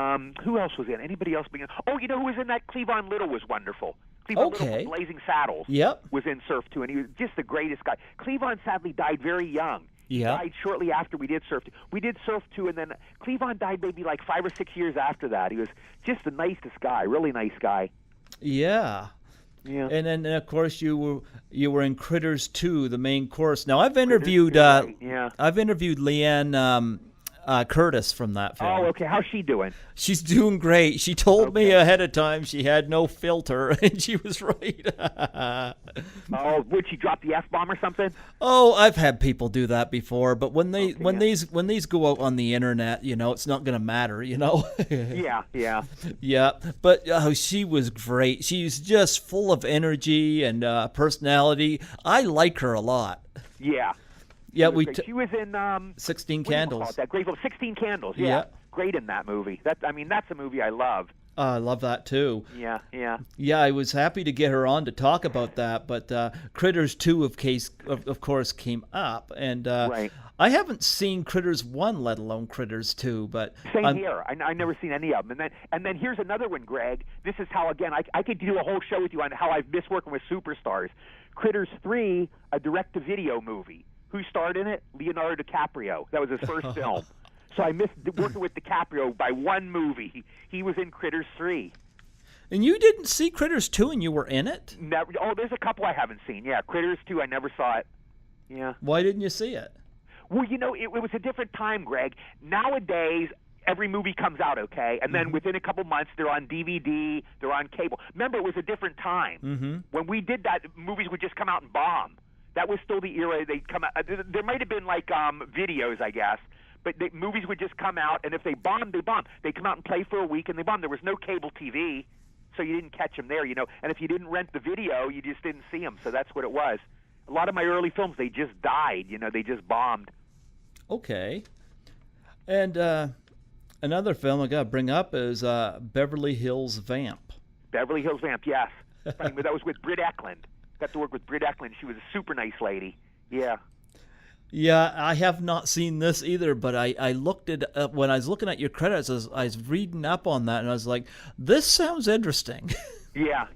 who else was in it? Anybody else being in? Oh, you know who was in that? Cleavon Little was wonderful. Cleavon Little from Blazing Saddles was in Surf 2, and he was just the greatest guy. Cleavon sadly died very young. Yeah. He died shortly after we did Surf 2. We did Surf 2, and then Cleavon died maybe like 5 or 6 years after that. He was just the nicest guy, really nice guy. Yeah. Yeah. And then of course you were in Critters 2, the main course. Now I've interviewed I've interviewed Leanne Curtis from that film. Oh, okay. How's she doing? She's doing great. She told me ahead of time she had no filter, and she was right. Oh, would she drop the F-bomb or something? Oh, I've had people do that before, but when these go out on the internet, it's not going to matter, Yeah. Yeah, but she was great. She's just full of energy and personality. I like her a lot. Yeah. Yeah, she was in 16 Candles. That great film, 16 Candles. Yeah, great in that movie. That's a movie I love. I love that too. Yeah. Yeah, I was happy to get her on to talk about that. But Critters 2, of course, came up, and right. I haven't seen Critters 1, let alone Critters 2. But same here. I never seen any of them. And then here's another one, Greg. This is how again I could do a whole show with you on how I've missed working with superstars. Critters 3, a direct-to-video movie. Who starred in it? Leonardo DiCaprio. That was his first film. So I missed working with DiCaprio by one movie. He was in Critters 3. And you didn't see Critters 2 and you were in it? Never. Oh, there's a couple I haven't seen. Yeah, Critters 2, I never saw it. Yeah. Why didn't you see it? Well, it was a different time, Greg. Nowadays, every movie comes out, okay? And then within a couple months, they're on DVD, they're on cable. Remember, it was a different time. Mm-hmm. When we did that, movies would just come out and bomb. That was still the era they'd come out. There might have been like videos, I guess, but movies would just come out, and if they bombed, they bombed. They'd come out and play for a week, and they bombed. There was no cable TV, so you didn't catch them there, And if you didn't rent the video, you just didn't see them. So that's what it was. A lot of my early films, they just died. They just bombed. Okay. And another film I got to bring up is Beverly Hills Vamp. Beverly Hills Vamp, yes. Funny, that was with Britt Eklund. Got to work with Britt Eklund. She was a super nice lady. Yeah. Yeah, I have not seen this either, but I looked at when I was looking at your credits, I was reading up on that, and I was like, this sounds interesting. Yeah.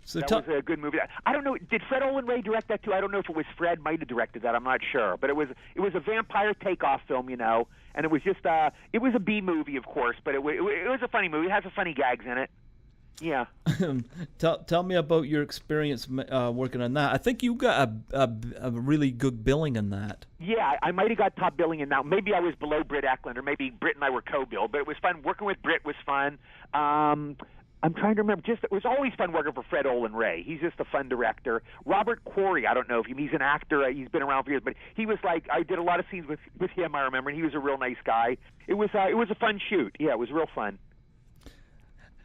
So that was a good movie. I don't know. Did Fred Olin Ray direct that too? I don't know if it was Fred. Might have directed that. I'm not sure. But it was a vampire takeoff film, and it was just it was a B movie, of course, but it was a funny movie. It has some funny gags in it. Yeah. Tell me about your experience working on that. I think you got a really good billing in that. Yeah, I might have got top billing in that. Maybe I was below Britt Eklund, or maybe Britt and I were co-billed, but it was fun. Working with Britt was fun. I'm trying to remember. It was always fun working for Fred Olin Ray. He's just a fun director. Robert Quarry, I don't know if he's an actor. He's been around for years, but he was like, I did a lot of scenes with him, I remember, and he was a real nice guy. It was a fun shoot. Yeah, it was real fun.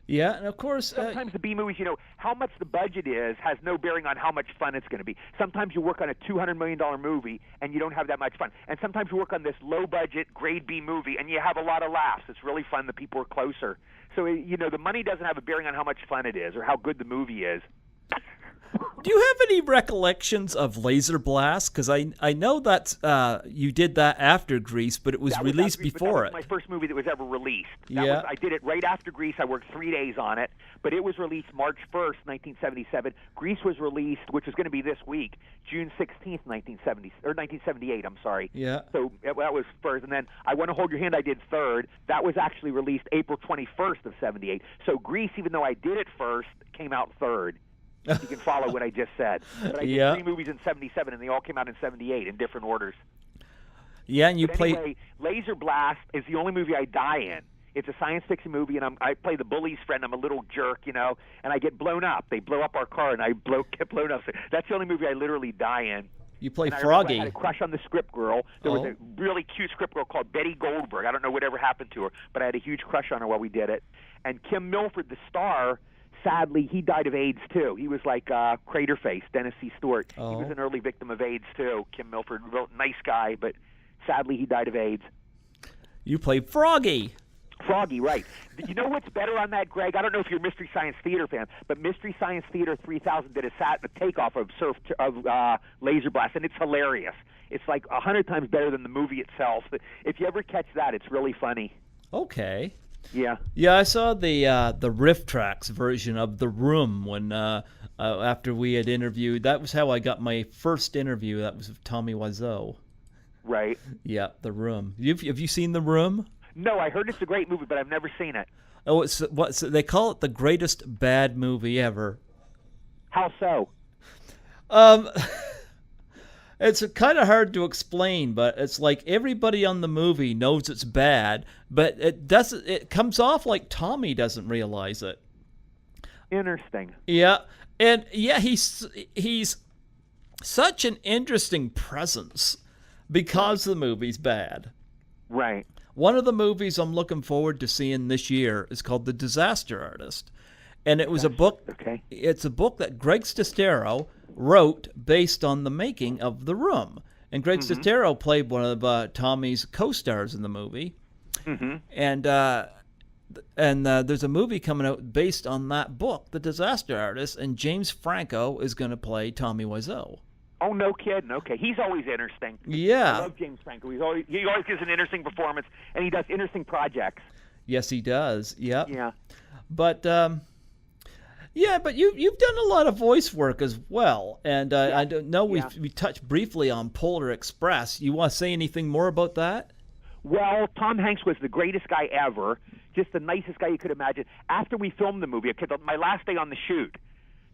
Yeah, and of course... Sometimes the B-movies, how much the budget is has no bearing on how much fun it's going to be. Sometimes you work on a $200 million movie and you don't have that much fun. And sometimes you work on this low-budget, grade B movie and you have a lot of laughs. It's really fun. The people are closer. So, the money doesn't have a bearing on how much fun it is or how good the movie is. Do you have any recollections of Laser Blast? Because I know that you did that after Grease, but it was released before it. That was my first movie that was ever released. I did it right after Grease. I worked 3 days on it, but it was released March 1st, 1977. Grease was released, which is going to be this week, June 16th, 1978. I'm sorry. Yeah. So that was first, and then I Want to Hold Your Hand. I did third. That was actually released April 21st of '78. So Grease, even though I did it first, came out third. You can follow what I just said. But I did 3 movies in '77, and they all came out in '78 in different orders. Yeah, and you Anyway, Laser Blast is the only movie I die in. It's a science fiction movie, and I play the bully's friend. I'm a little jerk, and I get blown up. They blow up our car, and I get blown up. So that's the only movie I literally die in. You play and Froggy. I had a crush on the script girl. There was a really cute script girl called Betty Goldberg. I don't know whatever happened to her, but I had a huge crush on her while we did it. And Kim Milford, the star, sadly, he died of AIDS, too. He was like Craterface, Dennis C. Stewart. He was an early victim of AIDS, too. Kim Milford, real nice guy, but sadly, he died of AIDS. You played Froggy. Froggy, right. You know what's better on that, Greg? I don't know if you're a Mystery Science Theater fan, but Mystery Science Theater 3000 did a takeoff of Laser Blast, and it's hilarious. It's like 100 times better than the movie itself. If you ever catch that, it's really funny. Okay. Yeah. Yeah, I saw the Riff Tracks version of The Room when after we had interviewed. That was how I got my first interview. That was with Tommy Wiseau. Right. Yeah, The Room. Have you seen The Room? No, I heard it's a great movie, but I've never seen it. Oh, they call it the greatest bad movie ever. How so? It's kind of hard to explain, but it's like everybody on the movie knows it's bad, but it comes off like Tommy doesn't realize it. Interesting. Yeah. And yeah, he's such an interesting presence because the movie's bad. Right. One of the movies I'm looking forward to seeing this year is called The Disaster Artist. And it was a book. Okay. It's a book that Greg Sestero wrote based on the making of The Room. And Greg Sestero played one of Tommy's co-stars in the movie. Mm-hmm. And there's a movie coming out based on that book, The Disaster Artist, and James Franco is going to play Tommy Wiseau. Oh, no kidding. Okay. He's always interesting. Yeah. I love James Franco. He always gives an interesting performance, and he does interesting projects. Yes, he does. Yep. Yeah. But but you've done a lot of voice work as well, and I don't know we touched briefly on Polar Express. You want to say anything more about that? Well, Tom Hanks was the greatest guy ever, just the nicest guy you could imagine. After we filmed the movie, my last day on the shoot,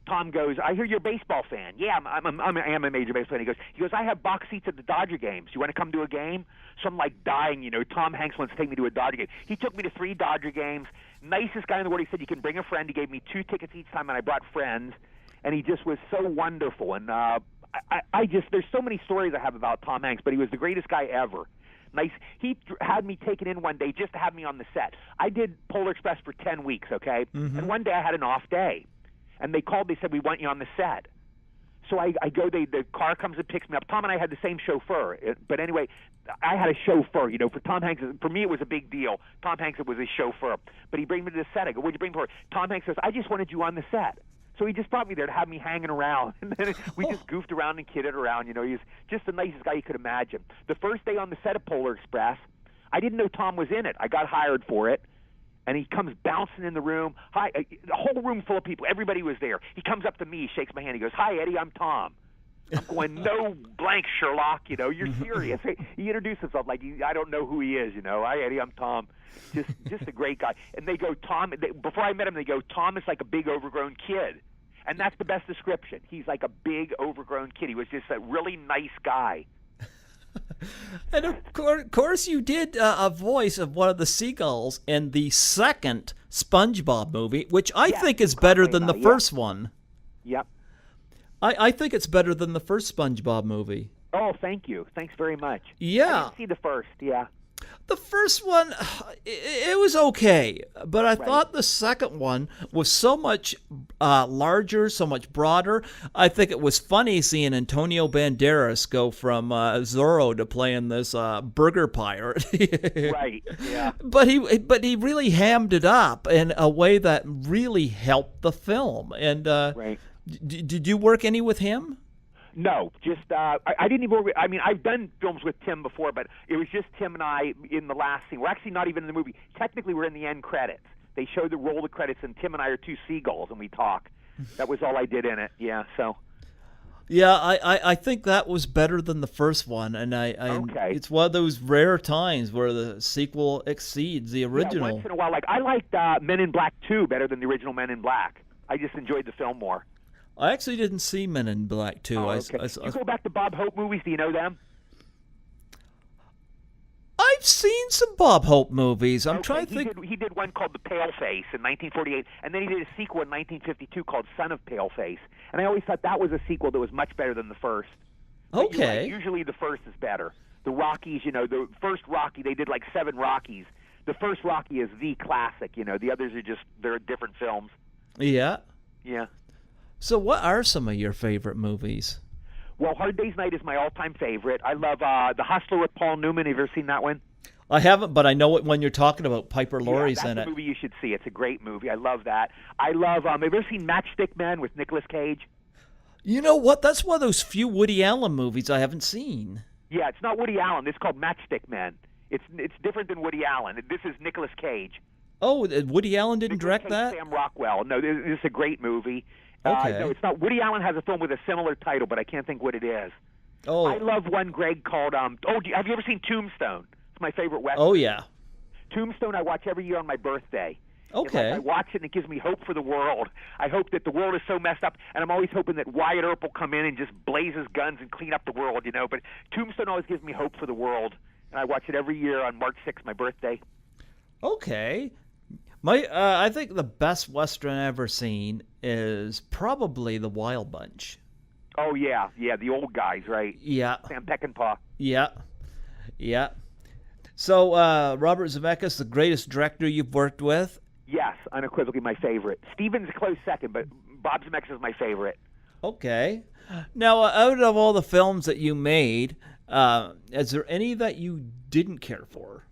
Tom goes, "I hear you're a baseball fan." Yeah, I am a major baseball fan. He goes, "I have box seats at the Dodger games. You want to come to a game?" So I'm like dying, Tom Hanks wants to take me to a Dodger game. He took me to 3 Dodger games. Nicest guy in the world. He said, "You can bring a friend." He gave me 2 tickets each time, and I brought friends. And he just was so wonderful. And there's so many stories I have about Tom Hanks, but he was the greatest guy ever. Nice. He had me taken in one day just to have me on the set. I did Polar Express for 10 weeks, okay? Mm-hmm. And one day I had an off day. And they called, they said, "We want you on the set." So I go, the car comes and picks me up. Tom and I had the same chauffeur. But anyway, I had a chauffeur, for Tom Hanks. For me, it was a big deal. Tom Hanks was his chauffeur. But he brings me to the set. I go, "What'd you bring for?" Tom Hanks says, "I just wanted you on the set." So he just brought me there to have me hanging around. And then we just goofed around and kidded around. He's just the nicest guy you could imagine. The first day on the set of Polar Express, I didn't know Tom was in it. I got hired for it. And he comes bouncing in the room. Hi, the whole room full of people. Everybody was there. He comes up to me, shakes my hand. He goes, "Hi, Eddie, I'm Tom." I'm going, "No blank, Sherlock. You're serious." He introduced himself like I don't know who he is. "Hi, Eddie, I'm Tom." Just a great guy. And they go, "Tom." Before I met him, they go, "Tom is like a big overgrown kid," and that's the best description. He's like a big overgrown kid. He was just a really nice guy. And of course, you did a voice of one of the seagulls in the second SpongeBob movie, which I think is better than the first one. Yep. I think it's better than the first SpongeBob movie. Oh, thank you. Thanks very much. Yeah. I didn't see the first, yeah. The first one, it was okay, but I thought the second one was so much larger, so much broader. I think it was funny seeing Antonio Banderas go from Zorro to playing this burger pirate. Right, yeah. But he really hammed it up in a way that really helped the film. And right. Did you work any with him? No, just I didn't even. I mean, I've done films with Tim before, but it was just Tim and I in the last scene. We're actually not even in the movie. Technically, we're in the end credits. They show the roll of credits, and Tim and I are 2 seagulls, and we talk. That was all I did in it. Yeah, so. Yeah, I think that was better than the first one, and it's one of those rare times where the sequel exceeds the original. Yeah, once in a while, I liked Men in Black 2 better than the original Men in Black. I just enjoyed the film more. I actually didn't see Men in Black 2. Oh, okay. You go back to Bob Hope movies. Do you know them? I've I've seen some Bob Hope movies. I'm trying to think. He did one called The Paleface in 1948, and then he did a sequel in 1952 called Son of Paleface. And I always thought that was a sequel that was much better than the first. But Okay. you're right, usually the first is better. The Rockies, the first Rocky, they did like 7 Rockies. The first Rocky is the classic. The others are they're different films. Yeah. Yeah. So what are some of your favorite movies? Well, Hard Day's Night is my all-time favorite. I love The Hustler with Paul Newman. Have you ever seen that one? I haven't, but I know what one you're talking about. Piper Laurie's in it. That's a movie you should see. It's a great movie. I love that. I love. Have you ever seen Matchstick Men with Nicolas Cage? You know what? That's one of those few Woody Allen movies I haven't seen. Yeah, it's not Woody Allen. It's called Matchstick Men. It's different than Woody Allen. This is Nicolas Cage. Oh, Woody Allen didn't direct that? Sam Rockwell. No, this is a great movie. Okay. No, it's not. Woody Allen has a film with a similar title, but I can't think what it is. Oh. I love one, Greg, called. Have you ever seen Tombstone? It's my favorite Western. Oh, yeah. Tombstone I watch every year on my birthday. Okay. I watch it and it gives me hope for the world. I hope that the world is so messed up, and I'm always hoping that Wyatt Earp will come in and just blaze his guns and clean up the world, But Tombstone always gives me hope for the world, and I watch it every year on March 6th, my birthday. Okay. I think the best Western I've ever seen is probably The Wild Bunch. Oh, yeah, the old guys, right? Yeah. Sam Peckinpah. Yeah. So, Robert Zemeckis, the greatest director you've worked with? Yes, unequivocally my favorite. Steven's a close second, but Bob Zemeckis is my favorite. Okay. Now, out of all the films that you made, is there any that you didn't care for?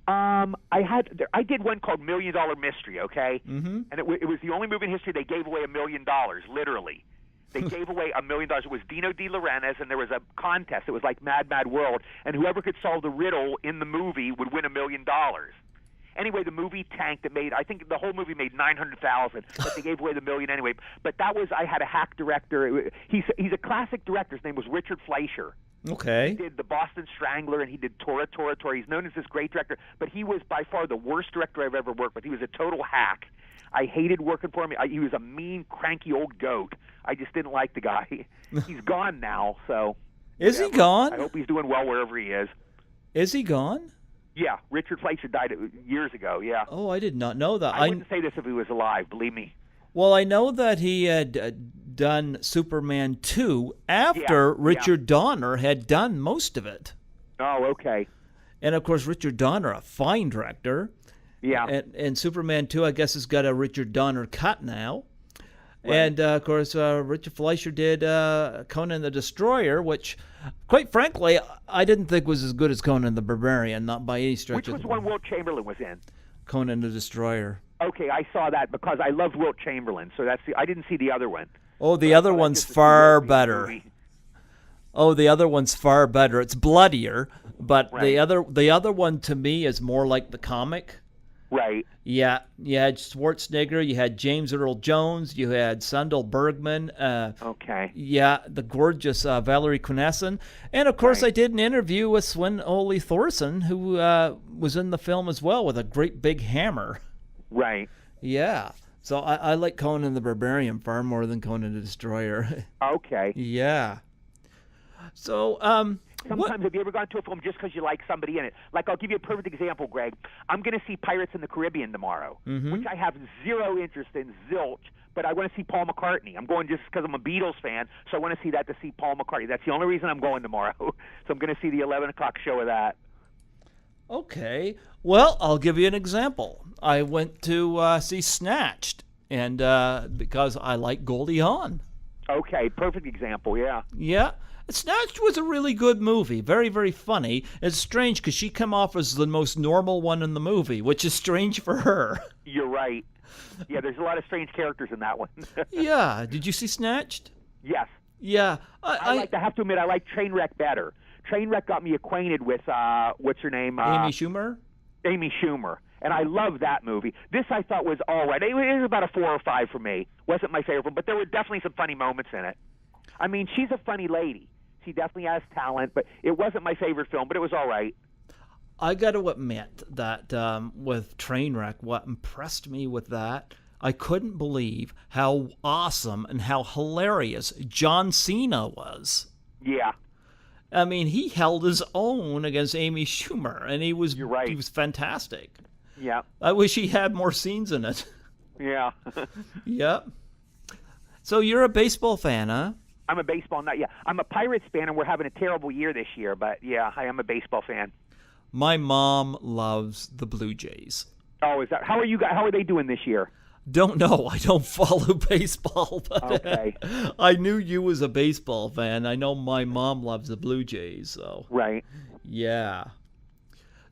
I did one called $1 Million Mystery, okay? Mm-hmm. And it was the only movie in history they gave away $1 million, literally. They gave away $1 million. It was Dino De Laurentiis, and there was a contest. It was like Mad Mad World, and whoever could solve the riddle in the movie would win $1 million. Anyway, the movie tanked. I think the whole movie made $900,000, but they gave away the $1 million anyway. But I had a hack director. He's a classic director. His name was Richard Fleischer. Okay. He did The Boston Strangler, and he did Tora, Tora, Tora. He's known as this great director, but he was by far the worst director I've ever worked with. He was a total hack. I hated working for him. He was a mean, cranky old goat. I just didn't like the guy. He's gone now, so. Is he gone? I hope he's doing well wherever he is. Is he gone? Yeah, Richard Fleischer died years ago, yeah. Oh, I did not know that. I wouldn't say this if he was alive, believe me. Well, I know that he had done Superman 2 after Richard Donner had done most of it. Oh, okay. And, of course, Richard Donner, a fine director. Yeah. And Superman 2, I guess, has got a Richard Donner cut now. Right. And, of course, Richard Fleischer did Conan the Destroyer, which, quite frankly, I didn't think was as good as Conan the Barbarian, not by any stretch. Which was one Wilt Chamberlain was in? Conan the Destroyer. Okay, I saw that because I loved Wilt Chamberlain, so I didn't see the other one. Oh, the other one's far better. Oh, the other one's far better. It's bloodier, but the other one to me is more like the comic. Right. Yeah, you had Schwarzenegger, you had James Earl Jones, you had Sundel Bergman. Okay. Yeah, the gorgeous Valerie Knesson. And, of course, I did an interview with Sven-Ole Thorsen, who was in the film as well with a great big hammer. Right. Yeah. So I like Conan the Barbarian far more than Conan the Destroyer. Okay. Yeah. So, sometimes have you ever gone to a film just because you like somebody in it? Like, I'll give you a perfect example, Greg. I'm going to see Pirates in the Caribbean tomorrow, which I have zero interest in, zilch, but I want to see Paul McCartney. I'm going just because I'm a Beatles fan, so I want to see that to see Paul McCartney. That's the only reason I'm going tomorrow. So I'm going to see the 11 o'clock show of that. Okay. Well, I'll give you an example. I went to see Snatched, and because I like Goldie Hawn. Okay, perfect example, yeah. Yeah. Snatched was a really good movie, very, very funny. It's strange because she came off as the most normal one in the movie, which is strange for her. You're right. Yeah, there's a lot of strange characters in that one. Yeah. Did you see Snatched? Yes. Yeah. I have to admit, I like Trainwreck better. Trainwreck got me acquainted with, what's her name? Amy Schumer? Amy Schumer. And I love that movie. This I thought was all right. It was about a 4 or 5 for me. Wasn't my favorite one, but there were definitely some funny moments in it. I mean, she's a funny lady. She definitely has talent, but it wasn't my favorite film, but it was all right. I got to admit that with Trainwreck, what impressed me with that, I couldn't believe how awesome and how hilarious John Cena was. Yeah. I mean, he held his own against Amy Schumer, and You're right. he was fantastic. Yeah. I wish he had more scenes in it. Yeah. Yep. So you're a baseball fan, huh? I'm a baseball nut. Yeah, I'm a Pirates fan, and we're having a terrible year this year. But yeah, I am a baseball fan. My mom loves the Blue Jays. Oh, is that how are you guys? How are they doing this year? Don't know. I don't follow baseball, but Okay. I knew you was a baseball fan. I know my mom loves the Blue Jays, so Right. yeah.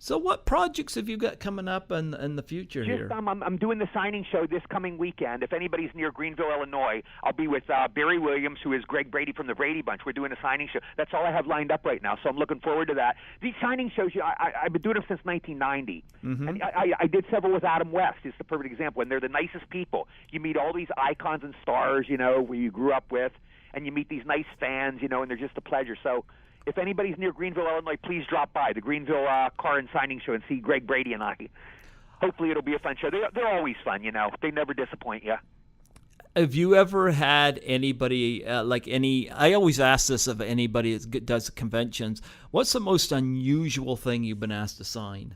So what projects have you got coming up in the future here? I'm doing the signing show this coming weekend. If anybody's near Greenville, Illinois, I'll be with Barry Williams, who is Greg Brady from the Brady Bunch. We're doing a signing show. That's all I have lined up right now, so I'm looking forward to that. These signing shows, I've been doing them since 1990. Mm-hmm. And I did several with Adam West. It's the perfect example, and they're the nicest people. You meet all these icons and stars, where you grew up with, and you meet these nice fans, and they're just a pleasure. So if anybody's near Greenville, Illinois, please drop by the Greenville Car and Signing Show and see Greg Brady and I. Hopefully it'll be a fun show. They're always fun, They never disappoint you. Have you ever had anybody, I always ask this of anybody that does conventions, what's the most unusual thing you've been asked to sign?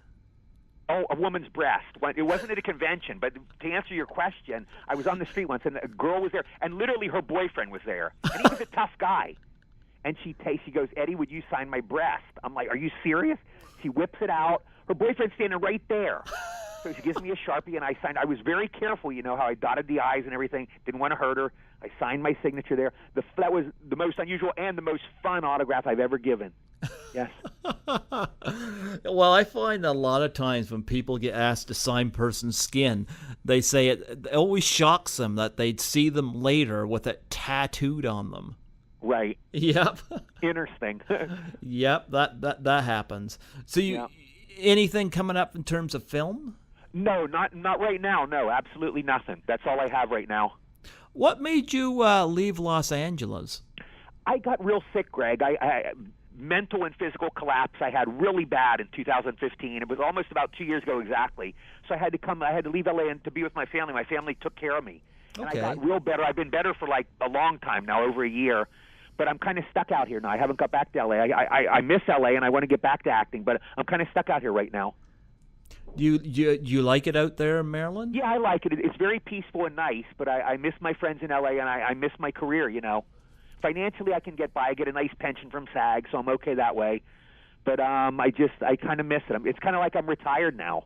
Oh, a woman's breast. It wasn't at a convention, but to answer your question, I was on the street once, and a girl was there, and literally her boyfriend was there. And he was a tough guy. And she goes, Eddie, would you sign my breast? I'm like, are you serious? She whips it out. Her boyfriend's standing right there. So she gives me a Sharpie, and I signed. I was very careful, how I dotted the I's and everything. Didn't want to hurt her. I signed my signature there. That was the most unusual and the most fun autograph I've ever given. Yes. Well, I find a lot of times when people get asked to sign person's skin, they say it always shocks them that they'd see them later with it tattooed on them. Right. Yep. Interesting. Yep, that happens. So anything coming up in terms of film? No, not right now. No, absolutely nothing. That's all I have right now. What made you leave Los Angeles? I got real sick, Greg. I mental and physical collapse I had really bad in 2015. It was almost about 2 years ago exactly. So I had to leave LA and to be with my family. My family took care of me. And Okay. I got real better. I've been better for like a long time now, over a year. But I'm kind of stuck out here now. I haven't got back to LA. I miss LA, and I want to get back to acting, but I'm kind of stuck out here right now. You like it out there in Maryland? Yeah, I like it. It's very peaceful and nice, but I miss my friends in LA, and I miss my career, Financially, I can get by. I get a nice pension from SAG, so I'm okay that way. But I kind of miss it. It's kind of like I'm retired now.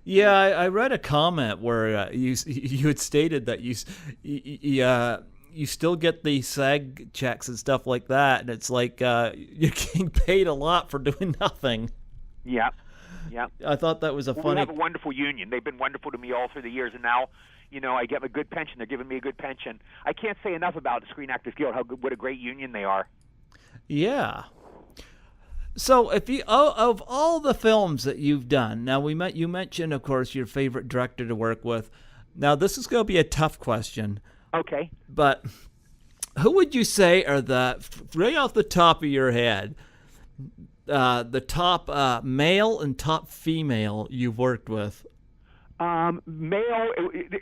Yeah, I read a comment where you had stated that you still get the SAG checks and stuff like that, and it's like you're getting paid a lot for doing nothing. Yeah. Yeah. I thought that was funny. We have a wonderful union. They've been wonderful to me all through the years, and now, I get a good pension. They're giving me a good pension. I can't say enough about the Screen Actors Guild. What a great union they are. Yeah. So, if of all the films that you've done, now you mentioned, of course, your favorite director to work with. Now, this is going to be a tough question. Okay. But who would you say are right off the top of your head, the top male and top female you've worked with? Male,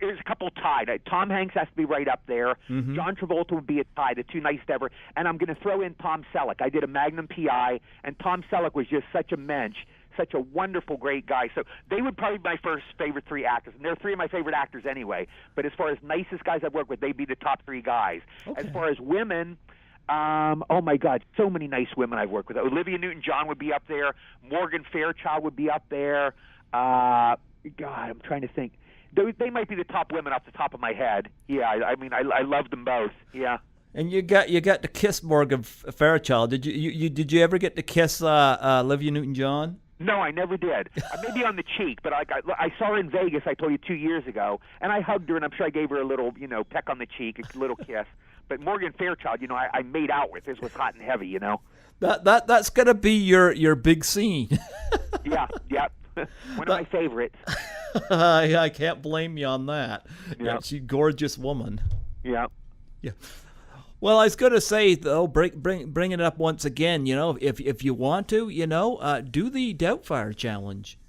there's a couple tied. Tom Hanks has to be right up there. Mm-hmm. John Travolta would be a tie, the two nicest ever. And I'm going to throw in Tom Selleck. I did a Magnum PI, and Tom Selleck was just such a mensch, such a wonderful, great guy. So they would probably be my first favorite three actors. And they're three of my favorite actors anyway. But as far as nicest guys I've worked with, they'd be the top three guys. Okay. As far as women, oh my God, so many nice women I've worked with. Olivia Newton-John would be up there. Morgan Fairchild would be up there. God, I'm trying to think. They might be the top women off the top of my head. Yeah, I mean, I love them both. Yeah. And you got to kiss Morgan Fairchild. Did you ever get to kiss Olivia Newton-John? No, I never did. Maybe on the cheek, but I saw her in Vegas, I told you, 2 years ago, and I hugged her, and I'm sure I gave her a little, peck on the cheek, a little kiss. But Morgan Fairchild, I made out with. This was hot and heavy, That's gonna be your big scene. Yeah. One of my favorites. I can't blame you on that. Yeah. She's a gorgeous woman. Yeah. Well, I was going to say, though, bring it up once again, if you want to, do the Doubtfire Challenge.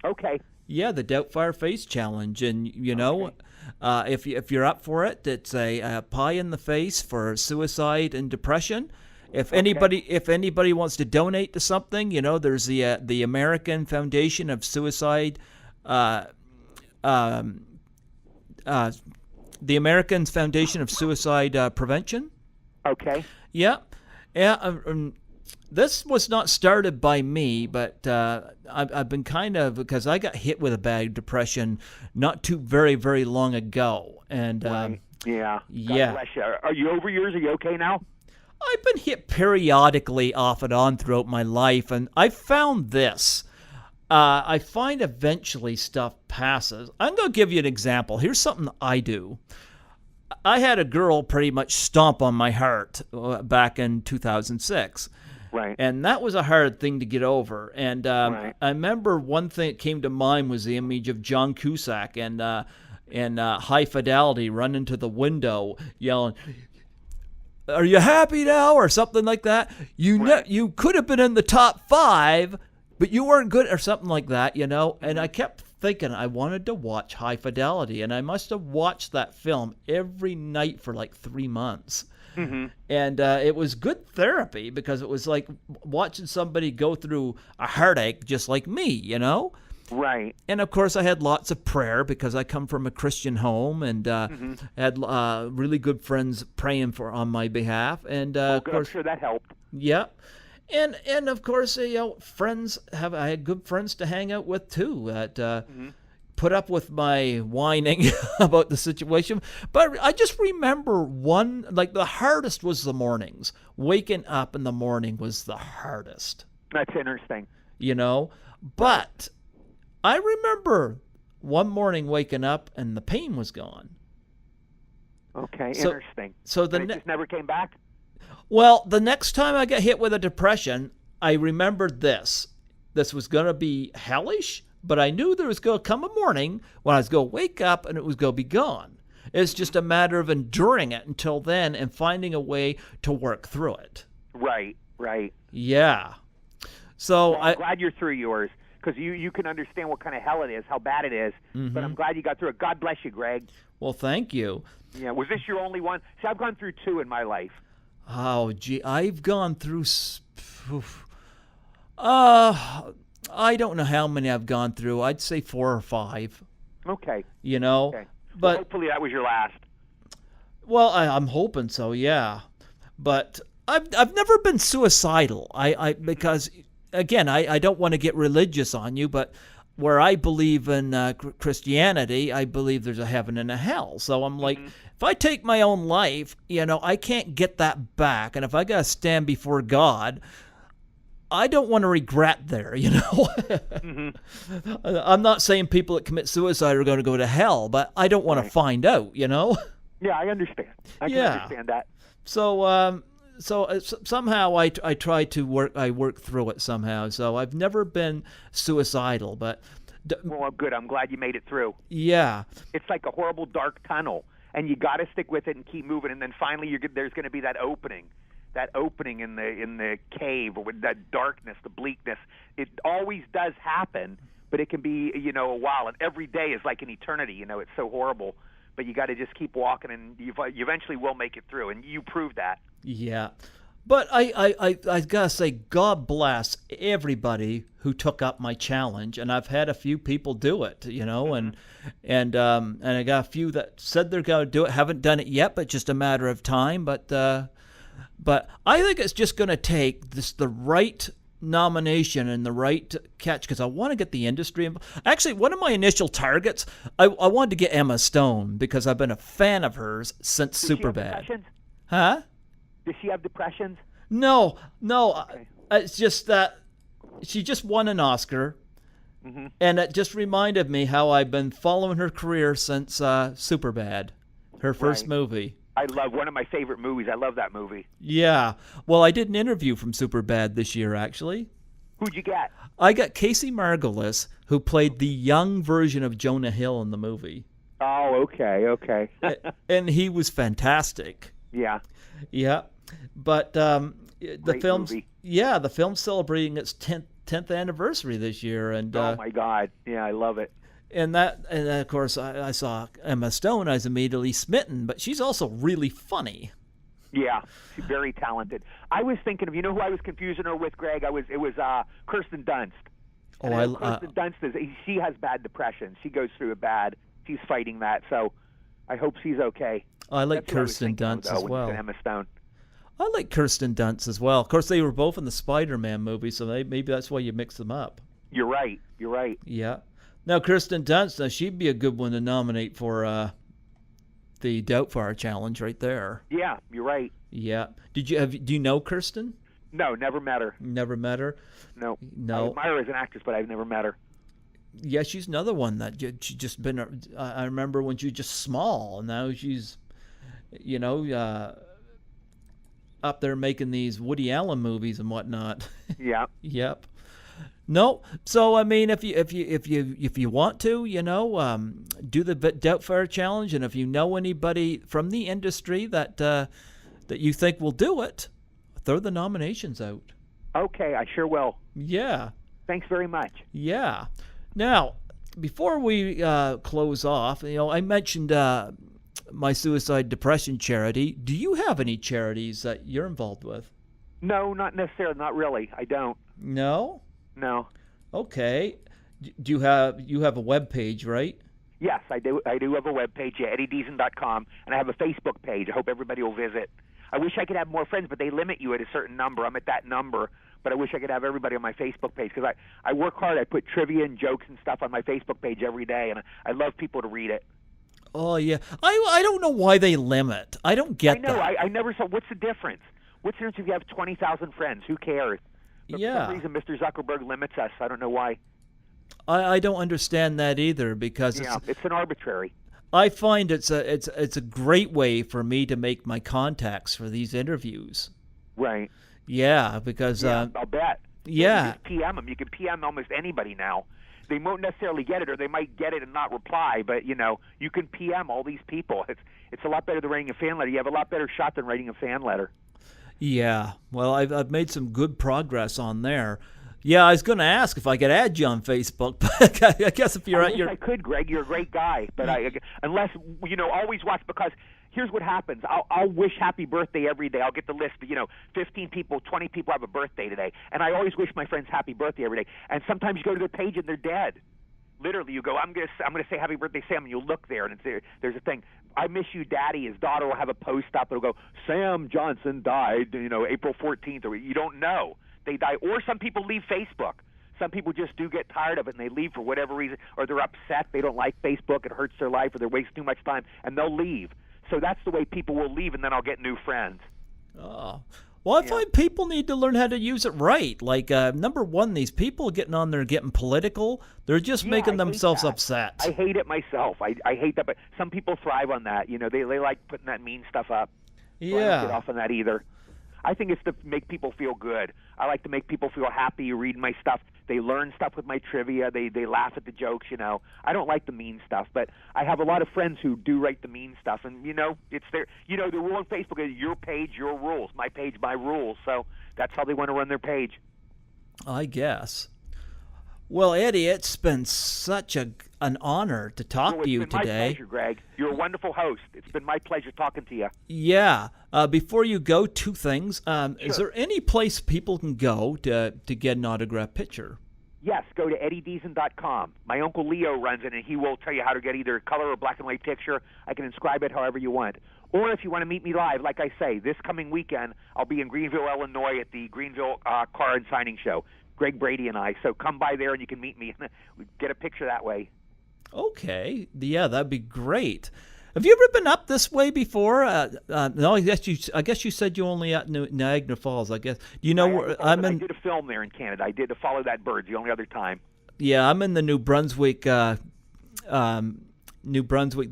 Okay. Yeah, the Doubtfire Face Challenge. And, if you're up for it, it's a pie in the face for suicide and depression. If anybody wants to donate to something, there's the American Foundation of Suicide, the American Foundation of Suicide Prevention. Okay. Yeah. This was not started by me, but I've been because I got hit with a bad depression not too very, very long ago. And right. Yeah. Yeah. God bless you. Are you over yours? Are you okay now? I've been hit periodically off and on throughout my life, and I found this. I find eventually stuff passes. I'm going to give you an example. Here's something I do. I had a girl pretty much stomp on my heart back in 2006. Right. And that was a hard thing to get over. And Right. I remember one thing that came to mind was the image of John Cusack and High Fidelity running to the window yelling, "Are you happy now?" or something like that. You could have been in the top 5, but you weren't good, or something like that, And I kept thinking I wanted to watch High Fidelity, and I must have watched that film every night for like 3 months. Mm-hmm. And it was good therapy because it was like watching somebody go through a heartache just like me, Right. And of course, I had lots of prayer because I come from a Christian home, and had really good friends praying on my behalf. And of course, I'm sure that helped. yeah. And of course, friends I had good friends to hang out with too. That put up with my whining about the situation. But I just remember the hardest was the mornings. Waking up in the morning was the hardest. That's interesting. But I remember one morning waking up and the pain was gone. Okay, interesting. So it just never came back? Well, the next time I got hit with a depression, I remembered this. This was going to be hellish, but I knew there was going to come a morning when I was going to wake up and it was going to be gone. It's just a matter of enduring it until then and finding a way to work through it. Right. Yeah. So well, I'm glad you're through yours, because you can understand what kind of hell it is, how bad it is. Mm-hmm. But I'm glad you got through it. God bless you, Greg. Well, thank you. Yeah. Was this your only one? See, I've gone through 2 in my life. Oh, gee, I've gone through. I don't know how many I've gone through. I'd say 4 or 5. Okay. Okay. But But hopefully that was your last. well, I'm hoping so. Yeah. But I've never been suicidal. Because again, I don't want to get religious on you, but where I believe in Christianity, I believe there's a heaven and a hell. So I'm like, if I take my own life, I can't get that back. And if I got to stand before God, I don't want to regret there, I'm not saying people that commit suicide are going to go to hell, but I don't want to find out, Yeah, I understand. I can understand that. So somehow I try to work through it somehow. So I've never been suicidal, but well, good. I'm glad you made it through. Yeah. It's like a horrible dark tunnel, and you got to stick with it and keep moving, and then finally there's going to be that opening in the cave, or with that darkness, the bleakness. It always does happen, but it can be a while, and every day is like an eternity. It's so horrible, but you got to just keep walking, and you eventually will make it through, and you proved that. Yeah. But I gotta say, God bless everybody who took up my challenge, and I've had a few people do it, and I got a few that said they're gonna do it, haven't done it yet, but just a matter of time. But I think it's just gonna take the right nomination and the right catch, because I want to get the industry involved. Actually, one of my initial targets, I wanted to get Emma Stone, because I've been a fan of hers since Superbad. Huh? Does she have depressions? No. Okay. It's just that she just won an Oscar, and it just reminded me how I've been following her career since Superbad, her first movie. I love one of my favorite movies. I love that movie. Yeah. Well, I did an interview from Superbad this year, actually. Who'd you get? I got Casey Margolis, who played the young version of Jonah Hill in the movie. Oh, okay. And he was fantastic. Yeah. Yeah. But the film's celebrating its 10th anniversary this year, and oh my God, yeah, I love it. And of course I saw Emma Stone. I was immediately smitten, but she's also really funny. Yeah, she's very talented. I was thinking of, you know who I was confusing her with, Greg? It was Kirsten Dunst. Oh, And Kirsten Dunst she has bad depression. She goes through it bad. She's fighting that, so I hope she's okay. I like That's who I was Kirsten thinking of, Dunst though, as when you well. said Emma Stone. I like Kirsten Dunst as well. Of course, they were both in the Spider-Man movie, so maybe that's why you mix them up. You're right. You're right. Yeah. Now, Kirsten Dunst, she'd be a good one to nominate for the Doubtfire Challenge right there. Yeah, you're right. Yeah. Do you know Kirsten? No, never met her. Never met her? No. No. I admire her as an actress, but I've never met her. Yeah, she's another one that she just been. I remember when she was just small, and now she's, up there making these Woody Allen movies and whatnot. Yeah. Yep. No, so I mean, if you want to, do the Doubtfire Challenge, and if you know anybody from the industry that you think will do it, throw the nominations out. Okay, I sure will. Yeah. Thanks very much. Yeah. Now, before we close off, I mentioned my suicide depression charity. Do you have any charities that you're involved with? No, not necessarily. Not really. I don't. No? No. Okay. Do you have a web page, right? Yes, I do. I do have a web page, EddieDeezen.com, and I have a Facebook page. I hope everybody will visit. I wish I could have more friends, but they limit you at a certain number. I'm at that number, but I wish I could have everybody on my Facebook page because I work hard. I put trivia and jokes and stuff on my Facebook page every day, and I love people to read it. Oh, yeah. I don't know why they limit. I don't get that. I know. I never saw. What's the difference? What's the difference if you have 20,000 friends? Who cares? But yeah. For some reason, Mr. Zuckerberg limits us. I don't know why. I don't understand that either because it's an arbitrary. I find it's a great way for me to make my contacts for these interviews. Right. Yeah, because I'll bet. Yeah. You just PM them. You can PM almost anybody now. They won't necessarily get it, or they might get it and not reply. But you can PM all these people. It's a lot better than writing a fan letter. You have a lot better shot than writing a fan letter. Yeah. Well, I've made some good progress on there. Yeah, I was going to ask if I could add you on Facebook, but I guess if you're at your... I could, Greg. You're a great guy, but unless always watch, because here's what happens. I'll wish happy birthday every day. I'll get the list. 15 people, 20 people have a birthday today, and I always wish my friends happy birthday every day. And sometimes you go to their page and they're dead. Literally, you go, I'm gonna say happy birthday, Sam, and you look there, and there's a thing. I miss you, Daddy. His daughter will have a post up. It'll go, Sam Johnson died, April 14th, or you don't know. They die, or some people leave Facebook. Some people just do get tired of it and they leave for whatever reason, or they're upset. They don't like Facebook. It hurts their life, or they're wasting too much time, and they'll leave. So that's the way people will leave, and then I'll get new friends. Oh. Well, I find people need to learn how to use it right. Like, number one, these people getting on there getting political, they're just making themselves upset. I hate it myself. I hate that, but some people thrive on that. They like putting that mean stuff up. So I don't get off on that either. I think it's to make people feel good. I like to make people feel happy reading my stuff. They learn stuff with my trivia. They laugh at the jokes, I don't like the mean stuff, but I have a lot of friends who do write the mean stuff. And, it's their, the rule on Facebook is your page, your rules. My page, my rules. So that's how they want to run their page. I guess. Well, Eddie, it's been such an honor to talk to you today. It's been my pleasure, Greg. You're a wonderful host. It's been my pleasure talking to you. Yeah. Before you go, two things. Sure. Is there any place people can go to get an autographed picture? Yes, go to EddieDeezen.com. My Uncle Leo runs it, and he will tell you how to get either a color or black and white picture. I can inscribe it however you want. Or if you want to meet me live, like I say, this coming weekend, I'll be in Greenville, Illinois at the Greenville Car and Signing Show. Greg Brady and I. So come by there and you can meet me and get a picture that way. Okay. Yeah, that'd be great. Have you ever been up this way before? No, I guess you said you only at Niagara Falls. I guess I did a film there in Canada. I did to Follow That Bird. The only other time. Yeah, I'm in the New Brunswick, the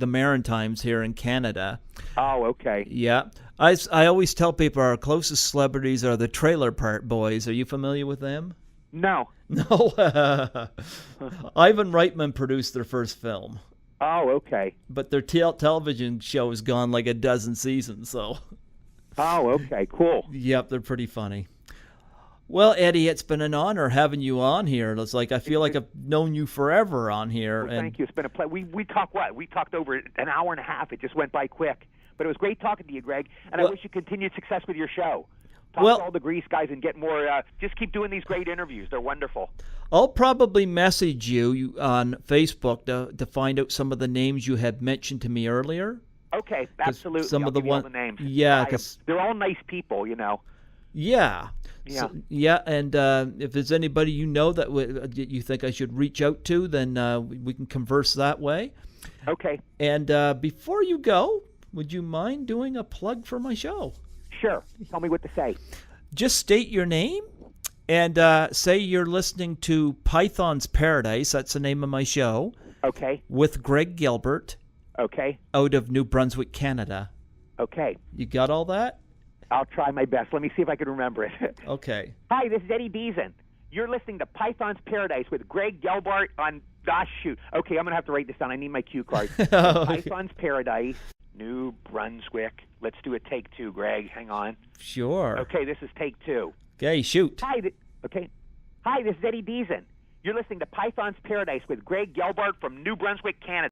Maritimes here in Canada. Oh, okay. Yeah, I always tell people our closest celebrities are the Trailer Park Boys. Are you familiar with them? No. No. Ivan Reitman produced their first film. Oh, okay. But their television show has gone like a dozen seasons, so. Oh, okay, cool. Yep, they're pretty funny. Well, Eddie, it's been an honor having you on here. It's like I feel like I've known you forever on here. Well, thank you. It's been a pleasure. We talked what? We talked over an hour and a half. It just went by quick. But it was great talking to you, Greg, and I Well- wish you continued success with your show. Talk Well- to all the Grease guys and get more. Just keep doing these great interviews. They're wonderful. I'll probably message you on Facebook to find out some of the names you had mentioned to me earlier. Okay, absolutely. some I'll of the give you all one- the names. yeah, Try 'em. 'cause- they're all nice people, you know. Yeah. Yeah. Yeah, and if there's anybody you know that you think I should reach out to, then we can converse that way. Okay, And before you go, would you mind doing a plug for my show? sure. Tell me what to say. Just state your name and say you're listening to Python's Paradise. That's the name of my show. Okay, With Greg Gilbert okay, out of New Brunswick, Canada. okay. You got all that? I'll try my best. Let me see if I can remember it. Okay. Hi, this is Eddie Deezen. You're listening to Python's Paradise with Greg Gilbert on... Ah, shoot. Okay, I'm going to have to write this down. I need my cue card. Python's Paradise, New Brunswick. Let's do a take two, Greg. Hang on. Sure. Okay, this is take two. Okay, shoot. Hi, Hi, this is Eddie Deezen. You're listening to Python's Paradise with Greg Gilbert from New Brunswick, Canada.